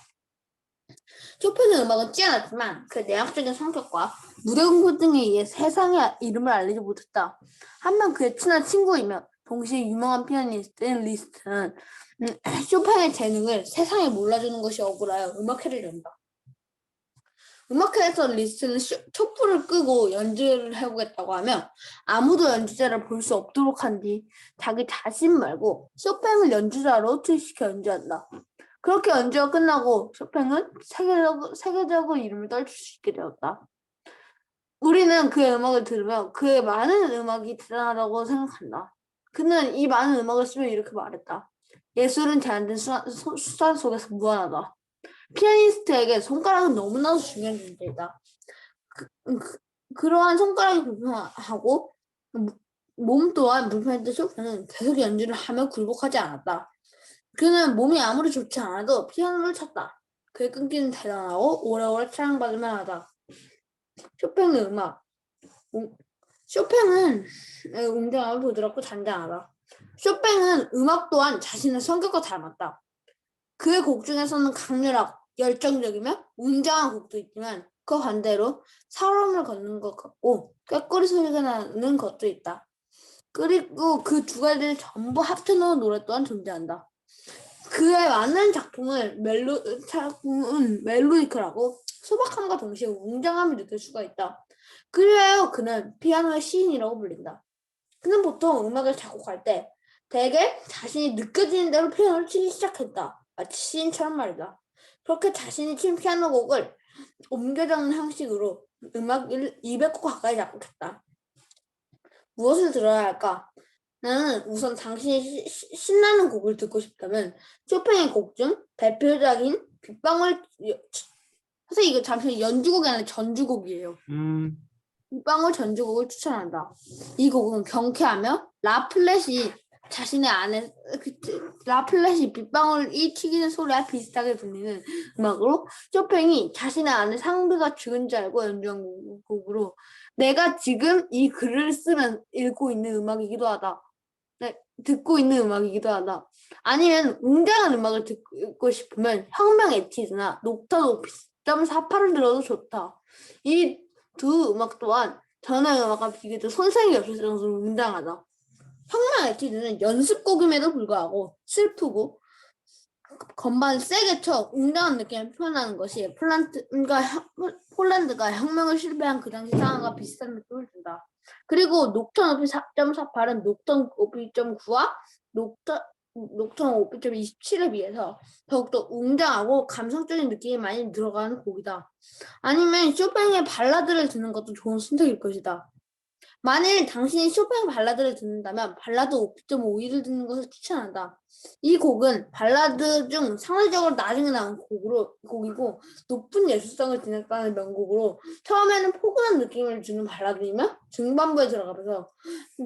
쇼팽의 음악은 뛰어났지만 그 내향적인 성격과 무대 공부 등에 의해 세상에 이름을 알리지 못했다. 한편 그의 친한 친구이며 동시에 유명한 피아니스트인 리스트는 쇼팽의 재능을 세상에 몰라주는 것이 억울하여 음악회를 연다. 음악회에서 리스트는 촛불을 끄고 연주를 해보겠다고 하며 아무도 연주자를 볼 수 없도록 한 뒤 자기 자신 말고 쇼팽을 연주자로 투입시켜 연주한다. 그렇게 연주가 끝나고 쇼팽은 세계적으로 이름을 떨칠 수 있게 되었다. 우리는 그의 음악을 들으며 그의 많은 음악이 대단하다고 생각한다. 그는 이 많은 음악을 쓰며 이렇게 말했다. 예술은 제한된 수단 속에서 무한하다. 피아니스트에게 손가락은 너무나도 중요한 존재이다. 그러한 손가락이 불편하고 몸 또한 불편했던 쇼팽은 계속 연주를 하며 굴복하지 않았다. 그는 몸이 아무리 좋지 않아도 피아노를 쳤다. 그의 끈기는 대단하고 오래오래 사랑받을 만하다. 쇼팽의 음악. 쇼팽은 웅장하고 부드럽고 잔잔하다. 쇼팽은 음악 또한 자신의 성격과 닮았다. 그의 곡 중에서는 강렬하고 열정적이며 웅장한 곡도 있지만 그 반대로 사람을 걷는 것 같고 꾀꼬리 소리가 나는 것도 있다. 그리고 그 두 가지를 전부 합쳐놓은 노래 또한 존재한다. 그의 많은 작품은 멜로디컬하고 소박함과 동시에 웅장함을 느낄 수가 있다. 그래야 그는 피아노의 시인이라고 불린다. 그는 보통 음악을 작곡할 때 대개 자신이 느껴지는 대로 피아노를 치기 시작했다. 마치 시인처럼 말이다. 그렇게 자신이 친 피아노 곡을 옮겨 적는 형식으로 음악을 200곡 가까이 작곡했다. 무엇을 들어야 할까? 나는 우선 당신이 신나는 곡을 듣고 싶다면 쇼팽의 곡 중 대표적인 빗방울 사실 이거 잠시 연주곡이 아니라 전주곡이에요. 빗방울 전주곡을 추천한다. 이 곡은 경쾌하며 라플렛이 자신의 안에 라플렛이 빗방울이 튀기는 소리와 비슷하게 들리는 음악으로 쇼팽이 자신의 안에 상대가 죽은 줄 알고 연주한 곡으로 내가 지금 이 글을 쓰면 읽고 있는 음악이기도 하다. 네, 듣고 있는 음악이기도 하다. 아니면 웅장한 음악을 듣고 싶으면 혁명 에티드나 녹타도 1.48을 들어도 좋다. 이 두 음악 또한 전의 음악과 비교해도 손색이 없을 정도로 웅장하다. 혁명 에티드는 연습곡임에도 불구하고 슬프고 건반을 세게 쳐 웅장한 느낌을 표현하는 것이 폴란드가 혁명을 실패한 그 당시 상황과 비슷한 느낌을 준다. 그리고 녹턴 오피 4.48은 녹턴 오피 2.9와 녹턴 오피 27에 비해서 더욱더 웅장하고 감성적인 느낌이 많이 들어가는 곡이다. 아니면 쇼팽의 발라드를 듣는 것도 좋은 선택일 것이다. 만일 당신이 쇼팽 발라드를 듣는다면 발라드 5.51을 듣는 것을 추천한다. 이 곡은 발라드 중 상대적으로 나중에 나온 곡이고 높은 예술성을 지녔다는 명곡으로 처음에는 포근한 느낌을 주는 발라드이며 중반부에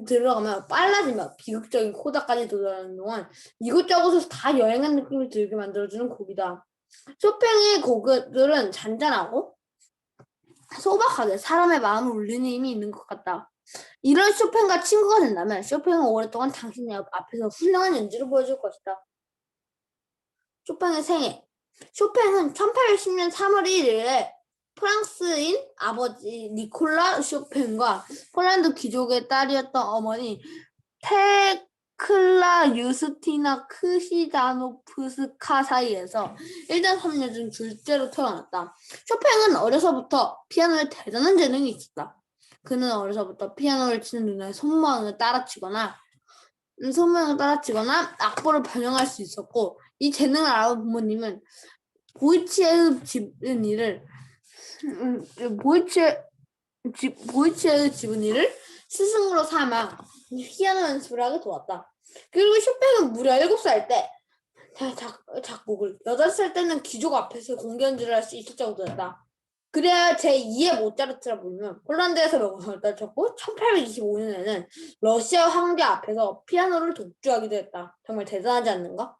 들어가면 빨라지며 비극적인 코다까지 도달하는 동안 이곳저곳에서 다 여행한 느낌을 들게 만들어주는 곡이다. 쇼팽의 곡들은 잔잔하고 소박하게 사람의 마음을 울리는 힘이 있는 것 같다. 이런 쇼팽과 친구가 된다면 쇼팽은 오랫동안 당신의 앞에서 훌륭한 연주를 보여줄 것이다. 쇼팽의 생애. 쇼팽은 1810년 3월 1일에 프랑스인 아버지 니콜라 쇼팽과 폴란드 귀족의 딸이었던 어머니 테클라 유스티나 크시다노프스카 사이에서 1년3년 중 둘째로 태어났다. 쇼팽은 어려서부터 피아노에 대단한 재능이 있었다. 그는 어려서부터 피아노를 치는 누나의 손모양을 따라치거나 악보를 변형할 수 있었고 이 재능을 알아본 부모님은 보이치에의 집은이를 스승으로 삼아 피아노 연습을 하게 도왔다. 그리고 쇼팽은 무려 7살 때 작곡을 8살 때는 귀족 앞에서 공개 연주를 할 수 있을 정도였다. 그래야 제2의 모차르트라 부르면 폴란드에서 명성을 떨쳤고 1825년에는 러시아 황제 앞에서 피아노를 독주하기도 했다. 정말 대단하지 않는가?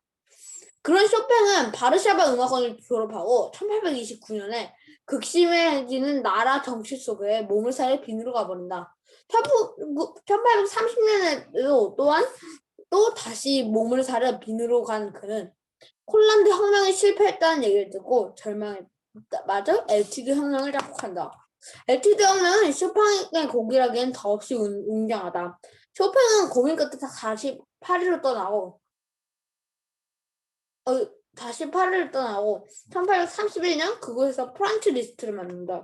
그런 쇼팽은 바르샤바 음악원을 졸업하고 1829년에 극심해지는 나라 정치 속에 몸을 사려 빈으로 가버린다. 1830년에도 또한 또 다시 몸을 사려 빈으로 간 그는 폴란드 혁명이 실패했다는 얘기를 듣고 절망했다. 맞아? 에티드 혁명을 작곡한다. 에티드 혁명은 쇼팽의 곡이라기엔 더없이 웅장하다. 쇼팽은 고민 끝에 다시 파리로 떠나고 1831년 그곳에서 프란츠 리스트를 만난다.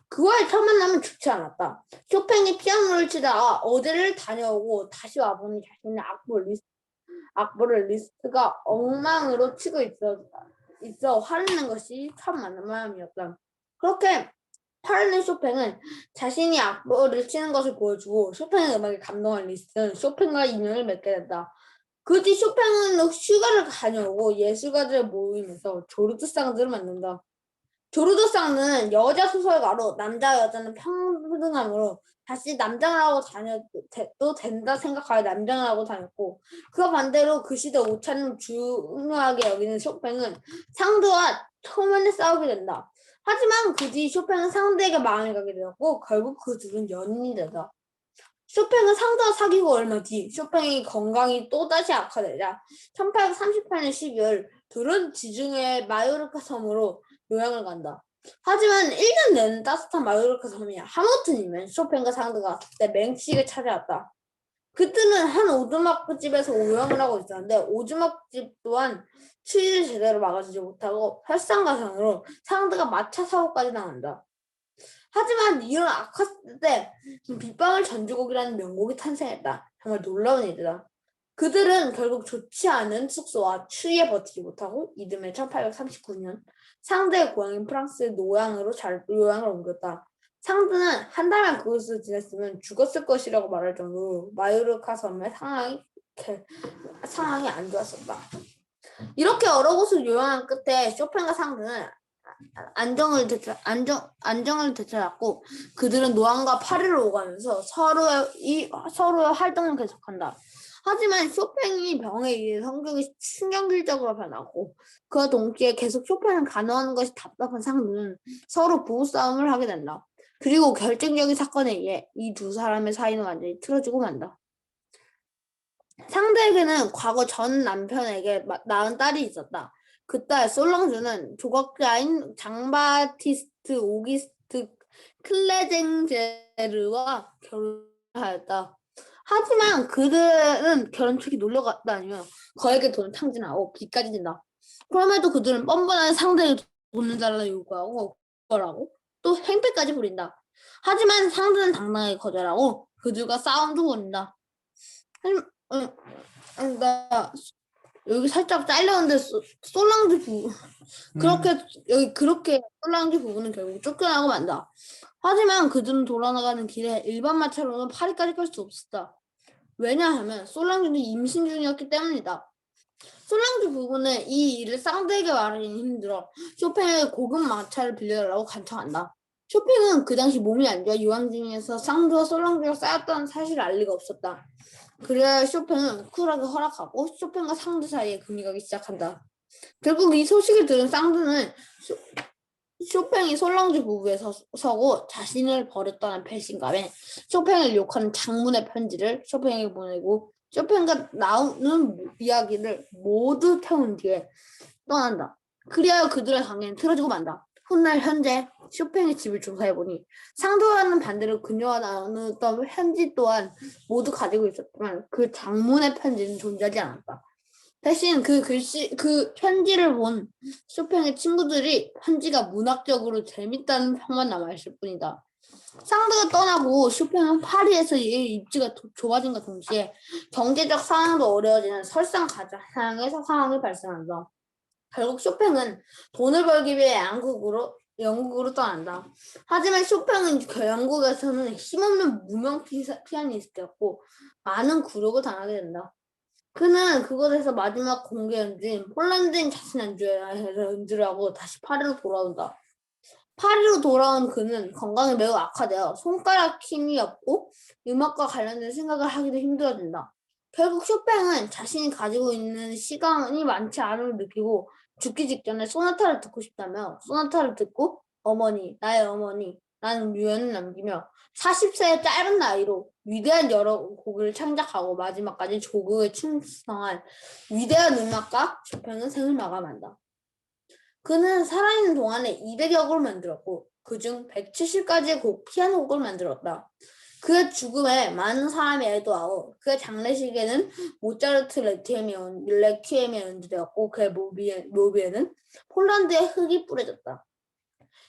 그와의 첫 만남은 좋지 않았다. 쇼팽이 피아노를 치다가 어디를 다녀오고 다시 와보니 자신의 악보를 리스트가 엉망으로 치고 있어 화내는 것이 첫 만남이었다. 그렇게 화내는 쇼팽은 자신이 악보를 치는 것을 보여주고 쇼팽의 음악에 감동한 리스트는 쇼팽과 인연을 맺게 된다. 그 뒤 쇼팽은 휴가를 다녀오고 예술가들의 모임에서 조르드상들을 만난다. 조르드상은 여자 소설가로 남자와 여자는 평등함으로 다시 남장을 하고 다녀도 된다 생각하여 남장을 하고 다녔고 그와 반대로 그 시대 오차를 중요하게 여기는 쇼팽은 상대와 초면에 싸우게 된다. 하지만 그 뒤 쇼팽은 상대에게 마음을 가게 되었고 결국 그 둘은 연인이 된다. 쇼팽은 상대와 사귀고 얼마 뒤 쇼팽의 건강이 또다시 악화되자 1838년 12월 둘은 지중해 마요르카 섬으로 요양을 간다. 하지만 1년 내내 따뜻한 마요르카 섬이 하무튼이면 쇼팽과 상대가 그때 맹식을 찾아왔다. 그들은 한 오두막집에서 요양을 하고 있었는데 오두막집 또한 추위를 제대로 막아주지 못하고 설상가상으로 상대가 마차 사고까지 당한다. 하지만 이런 악화 때 빗방울 전주곡이라는 명곡이 탄생했다. 정말 놀라운 일이다. 그들은 결국 좋지 않은 숙소와 추위에 버티지 못하고 이듬해 1839년 상대의 고향인 프랑스의 요양을 옮겼다. 상드는 한 달만 그곳을 지냈으면 죽었을 것이라고 말할 정도로 마요르카 섬의 상황이 안 좋았었다. 이렇게 여러 곳을 요양한 끝에 쇼팽과 상드는 안정을 되찾았고 그들은 노안과 파리를 오가면서 서로의 활동을 계속한다. 하지만 쇼팽이 병에 의해 성격이 신경질적으로 변하고 그와 동시에 계속 쇼팽을 간호하는 것이 답답한 상드는 서로 부부싸움을 하게 된다. 그리고 결정적인 사건에 의해 이 두 사람의 사이는 완전히 틀어지고 만다. 상대에게는 과거 전 남편에게 낳은 딸이 있었다. 그 딸 솔랑주는 조각가인 장바티스트 오기스트 클레쟁제르와 결혼하였다. 하지만 그들은 결혼 초기 놀러 다니며 거액의 돈을 탕진하고 빚까지 진다. 그럼에도 그들은 뻔뻔한 상대에게 돈을 달라 요구하고 거라고 또 행패까지 부린다. 하지만 상대는 당당하게 거절하고 그들과 싸움도 벌인다. 나 여기 살짝 잘렸는데 솔랑주 부부 그렇게 솔랑주 부부는 결국 쫓겨나고 만다. 하지만 그들은 돌아나가는 길에 일반 마차로는 파리까지 갈 수 없었다. 왜냐하면 솔랑주는 임신 중이었기 때문이다. 솔랑주 부부는 이 일을 상대에게 말하기는 힘들어 쇼팽에게 고급 마차를 빌려달라고 간청한다. 쇼팽은 그 당시 몸이 안 좋아 유황 중에서 상주와 솔랑주가 쌓였다는 사실을 알 리가 없었다. 그래야 쇼팽은 쿨하게 허락하고 쇼팽과 상드 사이에 금이 가기 시작한다. 결국 이 소식을 들은 상드는 쇼팽이 솔랑주 부부에 서고 자신을 버렸다는 배신감에 쇼팽을 욕하는 장문의 편지를 쇼팽에게 보내고 쇼팽과 나오는 이야기를 모두 태운 뒤에 떠난다. 그리하여 그들의 관계는 틀어지고 만다. 훗날 현재 쇼팽의 집을 조사해보니 상도와는 반대로 그녀와 나누었던 편지 또한 모두 가지고 있었지만 그 장문의 편지는 존재하지 않았다. 대신 그 편지를 본 쇼팽의 친구들이 편지가 문학적으로 재밌다는 평만 남아있을 뿐이다. 상드가 떠나고 쇼팽은 파리에서 의 입지가 좁아진과 동시에 경제적 상황도 어려워지는 설상가상의 상황이 발생한다. 결국 쇼팽은 돈을 벌기 위해 영국으로 떠난다. 하지만 쇼팽은 영국에서는 힘없는 무명 피아니스트였고 많은 굴욕을 당하게 된다. 그는 그곳에서 마지막 공개 연주인 폴란드인 자신 연주회에서 연주를 하고 다시 파리로 돌아온다. 파리로 돌아온 그는 건강이 매우 악화되어 손가락 힘이 없고 음악과 관련된 생각을 하기도 힘들어진다. 결국 쇼팽은 자신이 가지고 있는 시간이 많지 않음을 느끼고 죽기 직전에 소나타를 듣고 싶다며 소나타를 듣고 나의 어머니, 라는 유언을 남기며 40세의 짧은 나이로 위대한 여러 곡을 창작하고 마지막까지 조국에 충성한 위대한 음악가 쇼팽은 생을 마감한다. 그는 살아있는 동안에 200여 곡을 만들었고 그중 170가지의 피아노 곡을 만들었다. 그의 죽음에 많은 사람이 애도하고 그의 장례식에는 모차르트 레퀴엠이 연주되었고 그의 묘비에는 폴란드의 흙이 뿌려졌다.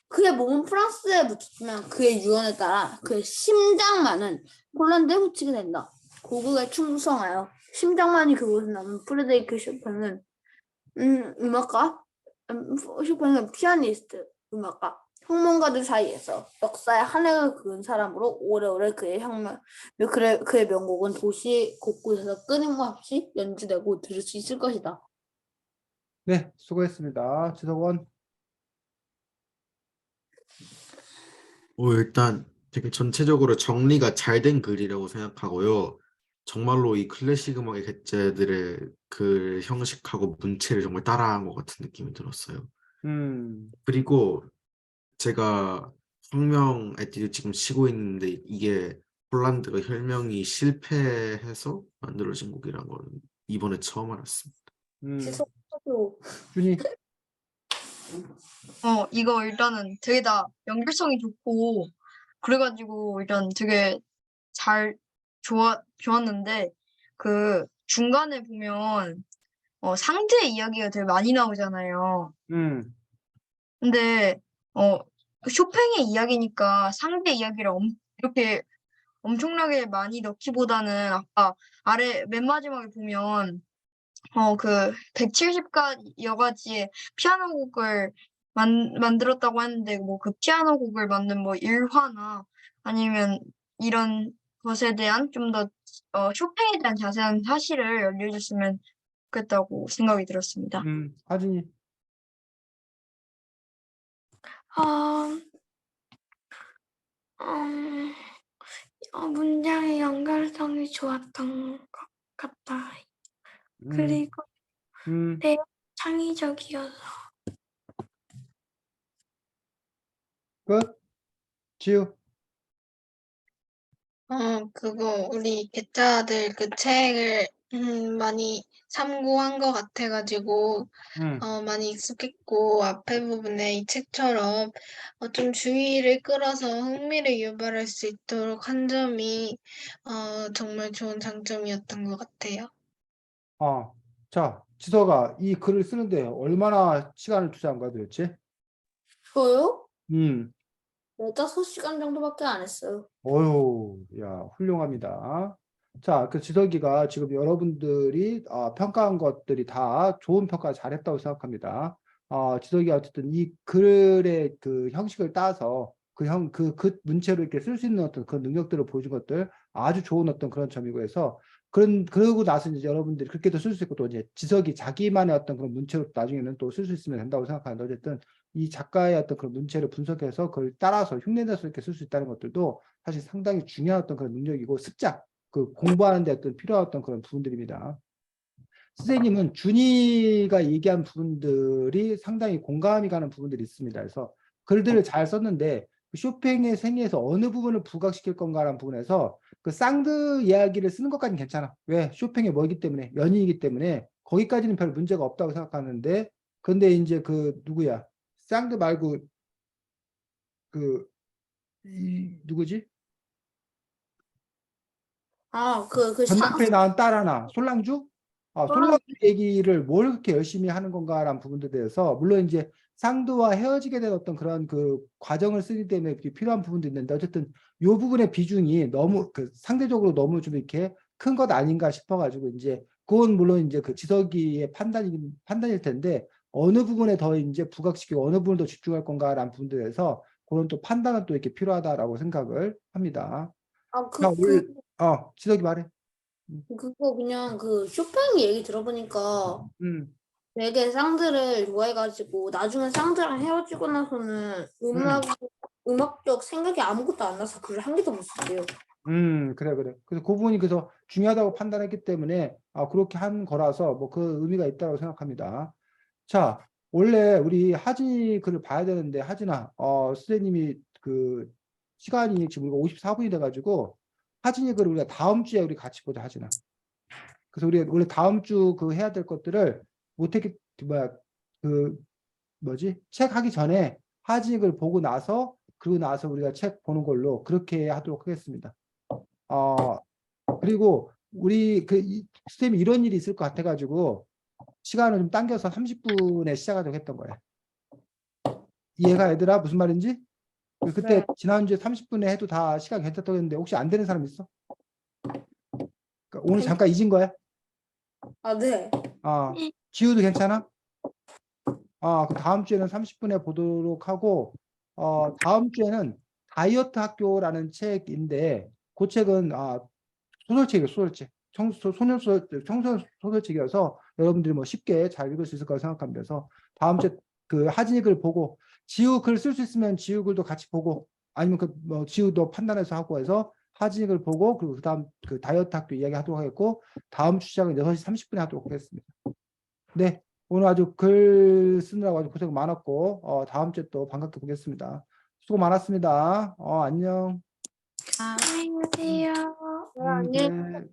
그의 몸은 프랑스에 묻혔지만 그의 유언에 따라 그의 심장만은 폴란드에 묻히게 된다. 고국에 충성하여 심장만이 그곳에 남은 프레데리크 쇼팽은 쇼팽은 피아니스트, 음악가, 평론가들 사이에서 역사의 한 획을 그은 사람으로 오래오래 그의 명곡은 도시 곳곳에서 끊임없이 연주되고 들을 수 있을 것이다. 네, 수고했습니다. 지석원. 일단 되게 전체적으로 정리가 잘 된 글이라고 생각하고요. 정말로 이 클래식 음악의 객재들의 그 형식하고 문체를 정말 따라한 것 같은 느낌이 들었어요. 그리고 제가 혁명 에뛰드 지금 치고 있는데 이게 폴란드가 혁명이 실패해서 만들어진 곡이라는 걸 이번에 처음 알았습니다. 준이. 이거 일단은 되게 다 연결성이 좋고, 그래가지고 일단 되게 좋았는데, 그 중간에 보면, 상대의 이야기가 되게 많이 나오잖아요. 근데, 쇼팽의 이야기니까 상대 이야기를 이렇게 엄청나게 많이 넣기보다는 아까 아래 맨 마지막에 보면 그 170가지의 피아노 곡을 만들었다고 하는데 뭐 그 피아노 곡을 만든 뭐 일화나 아니면 이런 것에 대한 좀 더 쇼팽에 대한 자세한 사실을 알려줬으면 좋겠다고 생각이 들었습니다. 하진이. 어, 문장의 연결성이 좋았던 것 같다. 음, 그리고 음, 창의적이어서. 끝. 지우. 그거 우리 개짜들 그 책을 많이 참고한 것 같아가지고 음. 많이 익숙했고 앞에 부분에 이 책처럼 좀 주의를 끌어서 흥미를 유발할 수 있도록 한 점이 정말 좋은 장점이었던 것 같아요. 자, 지서가 이 글을 쓰는데 얼마나 시간을 투자한 거야, 도대체? 저요? 음, 15시간 정도밖에 안 했어요. 어휴, 야, 훌륭합니다. 자, 그 지석이가 지금 여러분들이 평가한 것들이 다 좋은 평가 잘했다고 생각합니다. 지석이가 어쨌든 이 글의 그 형식을 따서 그 문체로 이렇게 쓸 수 있는 어떤 그런 능력들을 보여준 것들 아주 좋은 어떤 그런 점이고 해서 그러고 나서 이제 여러분들이 그렇게도 쓸 수 있고 또 이제 지석이 자기만의 어떤 그런 문체로 나중에는 또 쓸 수 있으면 된다고 생각하는데 어쨌든 이 작가의 어떤 그런 문체를 분석해서 그걸 따라서 흉내내서 이렇게 쓸 수 있다는 것들도 사실 상당히 중요한 어떤 그런 능력이고 습작, 그 공부하는 데 어떤 필요한 어떤 그런 부분들입니다. 선생님은 준이가 얘기한 부분들이 상당히 공감이 가는 부분들이 있습니다. 그래서 글들을 잘 썼는데 쇼팽의 생애에서 어느 부분을 부각시킬 건가라는 부분에서 그 쌍드 이야기를 쓰는 것까지는 괜찮아. 왜? 쇼팽의 뭐이기 때문에 연인이기 때문에 거기까지는 별 문제가 없다고 생각하는데 근데 이제 그 누구야? 쌍드 말고 누구지? 전당포에 나온 딸 하나, 솔랑주? 솔랑주 얘기를 뭘 그렇게 열심히 하는 건가라는 부분들에 대해서, 물론 이제 쌍두와 헤어지게 된 어떤 그런 그 과정을 쓰기 때문에 필요한 부분도 있는데, 어쨌든 이 부분의 비중이 너무, 상대적으로 너무 좀 이렇게 큰 것 아닌가 싶어가지고, 이제, 그건 물론 이제 그 지석이의 판단일 텐데, 어느 부분에 더 이제 부각시키고 어느 부분을 더 집중할 건가라는 부분들에 대해서, 그런 또 판단은 또 이렇게 필요하다라고 생각을 합니다. 자, 지석이 말해. 그거 그냥 쇼팽 얘기 들어보니까 음, 되게 쌍들을 좋아해가지고 나중에 쌍들랑 헤어지고 나서는 음악적 생각이 아무것도 안 나서 글을 한 개도 못 썼대요. 그래. 그래서 그 부분이 그래서 중요하다고 판단했기 때문에 그렇게 한 거라서 뭐 그 의미가 있다고 생각합니다. 자, 원래 우리 하진이 글을 봐야 되는데 하진아, 선생님이 그 시간이 지금 우리가 54분이 돼가지고 하진이 글을 우리가 다음 주에 우리 같이 보자 하진아. 그래서 우리 원래 다음 주 그 해야 될 것들을 못했기 책 하기 전에 하진이 글을 보고 나서 그리고 나서 우리가 책 보는 걸로 그렇게 하도록 하겠습니다. 그리고 우리 선생님이 이런 일이 있을 것 같아가지고 시간을 좀 당겨서 30분에 시작하도록 했던 거예요. 이해가 얘들아 무슨 말인지? 그때 네. 지난주에 30분에 해도 다 시간 괜찮다고 했는데 혹시 안 되는 사람 있어? 그러니까 오늘 잠깐 잊은 거야? 네. 지우도 괜찮아? 그럼 다음 주에는 30분에 보도록 하고 다음 주에는 다이어트 학교라는 책인데 그 책은 소설책이에요. 소설책. 청소년 소설책이어서 여러분들이 뭐 쉽게 잘 읽을 수 있을 거라고 생각합니다. 그래서 다음 주에 그 하진이 글 보고 지우 글 쓸 수 있으면 지우 글도 같이 보고 아니면 뭐 지우도 판단해서 하고 해서 하진이 글 보고 그리고 그다음 그 다이어트 학교 이야기 하도록 하겠고 다음 주 시작은 6시 30분에 하도록 하겠습니다. 네. 오늘 아주 글 쓰느라고 아주 고생 많았고 다음 주에 또 반갑게 보겠습니다. 수고 많았습니다. 안녕. 안녕히 계세요. 그래. 안녕히 계세요.